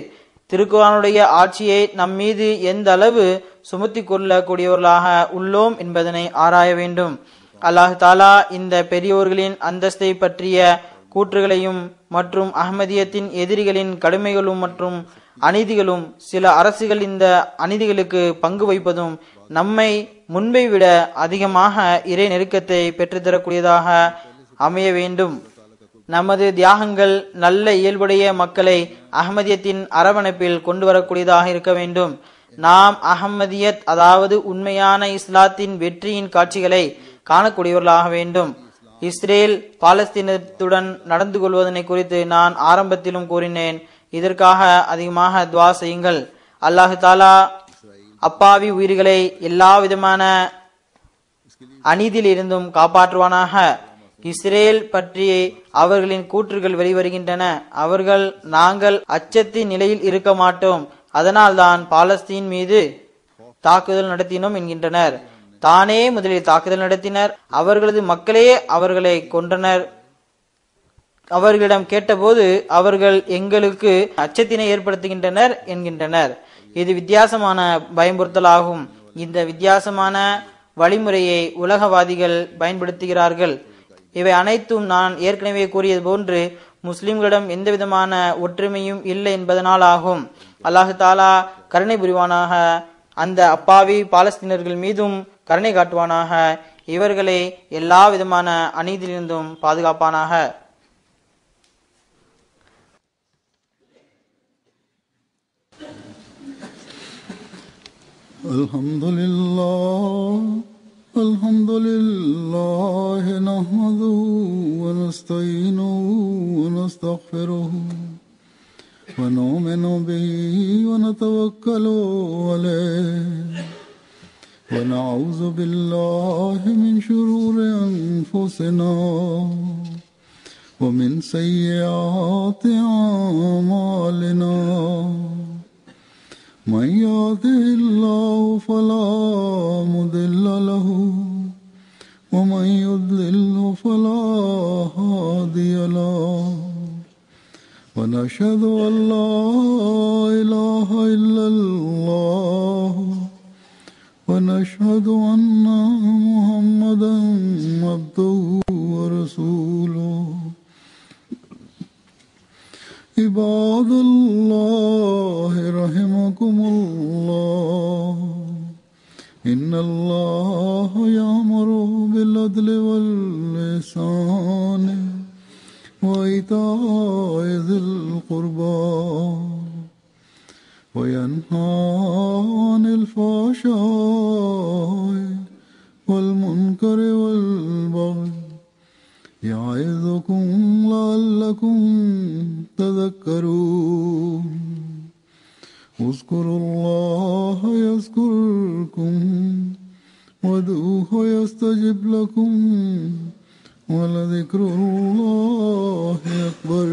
திருக்குர்ஆனுடைய ஆட்சியை நம் மீது எந்த அளவு சுமத்தி கொள்ளக்கூடியவர்களாக உள்ளோம் என்பதனை ஆராய வேண்டும். அல்லாஹ் தஆலா இந்த பெரியோர்களின் அந்தஸ்தை பற்றிய கூற்றுகளையும் மற்றும் அஹ்மதியத்தின் எதிரிகளின் கடுமைகளும் மற்றும் அநீதிகளும், சில அரசுகள் இந்த அநீதிகளுக்கு பங்கு வைப்பதும் நம்மை முன்பை விட அதிகமாக இறை நெருக்கத்தை பெற்றுத்தரக்கூடியதாக அமைய வேண்டும். நமது தியாகங்கள் நல்ல இயல்புடைய மக்களை அஹ்மதியத்தின் அரவணைப்பில் கொண்டு வரக்கூடியதாக இருக்க வேண்டும். நாம் அஹ்மதியத், அதாவது உண்மையான இஸ்லாத்தின் வெற்றியின் காட்சிகளை காணக்கூடியவர்களாக வேண்டும். இஸ்ரேல் பாலஸ்தீனத்துடன் நடந்து கொள்வதனை குறித்து நான் ஆரம்பத்திலும் கூறினேன். இதற்காக அதிகமாக துவா செய்யுங்கள். அல்லாஹ் தஆலா அப்பாவி உயிர்களை எல்லா விதமான அநீதியில் இருந்தும் காப்பாற்றுவானாக. இஸ்ரேல் பற்றி அவர்களின் கூற்றுகள் வெளிவருகின்றன. அவர்கள் நாங்கள் அச்சத்தின் நிலையில் இருக்க மாட்டோம், அதனால் தான் பாலஸ்தீன் மீது தாக்குதல் நடத்தினோம் என்கின்றனர். தானே முதலில் தாக்குதல் நடத்தினர், அவர்களது மக்களே அவர்களை கொன்றனர். அவர்களிடம் கேட்டபோது அவர்கள் எங்களுக்கு அச்சத்தினை ஏற்படுத்துகின்றனர் என்கின்றனர். இது வித்தியாசமான பயமுறுத்தலாகும். இந்த வித்தியாசமான வழிமுறையை உலகவாதிகள் பயன்படுத்துகிறார்கள். இவை அனைத்தும் நான் ஏற்கனவே கூறியது போன்று முஸ்லிம்களிடம் எந்த விதமான ஒற்றுமையும் இல்லை என்பதனால் ஆகும். அல்லாஹ் தஆலா கருணை புரிவானாக. அந்த அப்பாவி பாலஸ்தீனர்கள் மீதும் கருணை காட்டுவானாக. இவர்களை எல்லா விதமான அநீதியிலிருந்தும் பாதுகாப்பானாக. Alhamdulillah nahmaduhu wa nasta'inuhu wa nastaghfiruhu wa nu'minu bihi wa natawakkalu alayhi wa na'udhu billahi min shururi anfusina wa min sayyiati a'malina. من يهده الله فلا مضل له ومن يضلل فلا هادي له ونشهد أن لا إله إلا الله ونشهد أن محمدا عبده ورسوله. عباد الله رحمكم الله إن الله يأمر بالعدل والإحسان وإيتاء ذي القربى وينهى عن الفحشاء والمنكر والبغي يعظكم لعلكم تذكرون. اذكروا الله يذكركم وادعوه يستجب لكم ولذكر الله أكبر.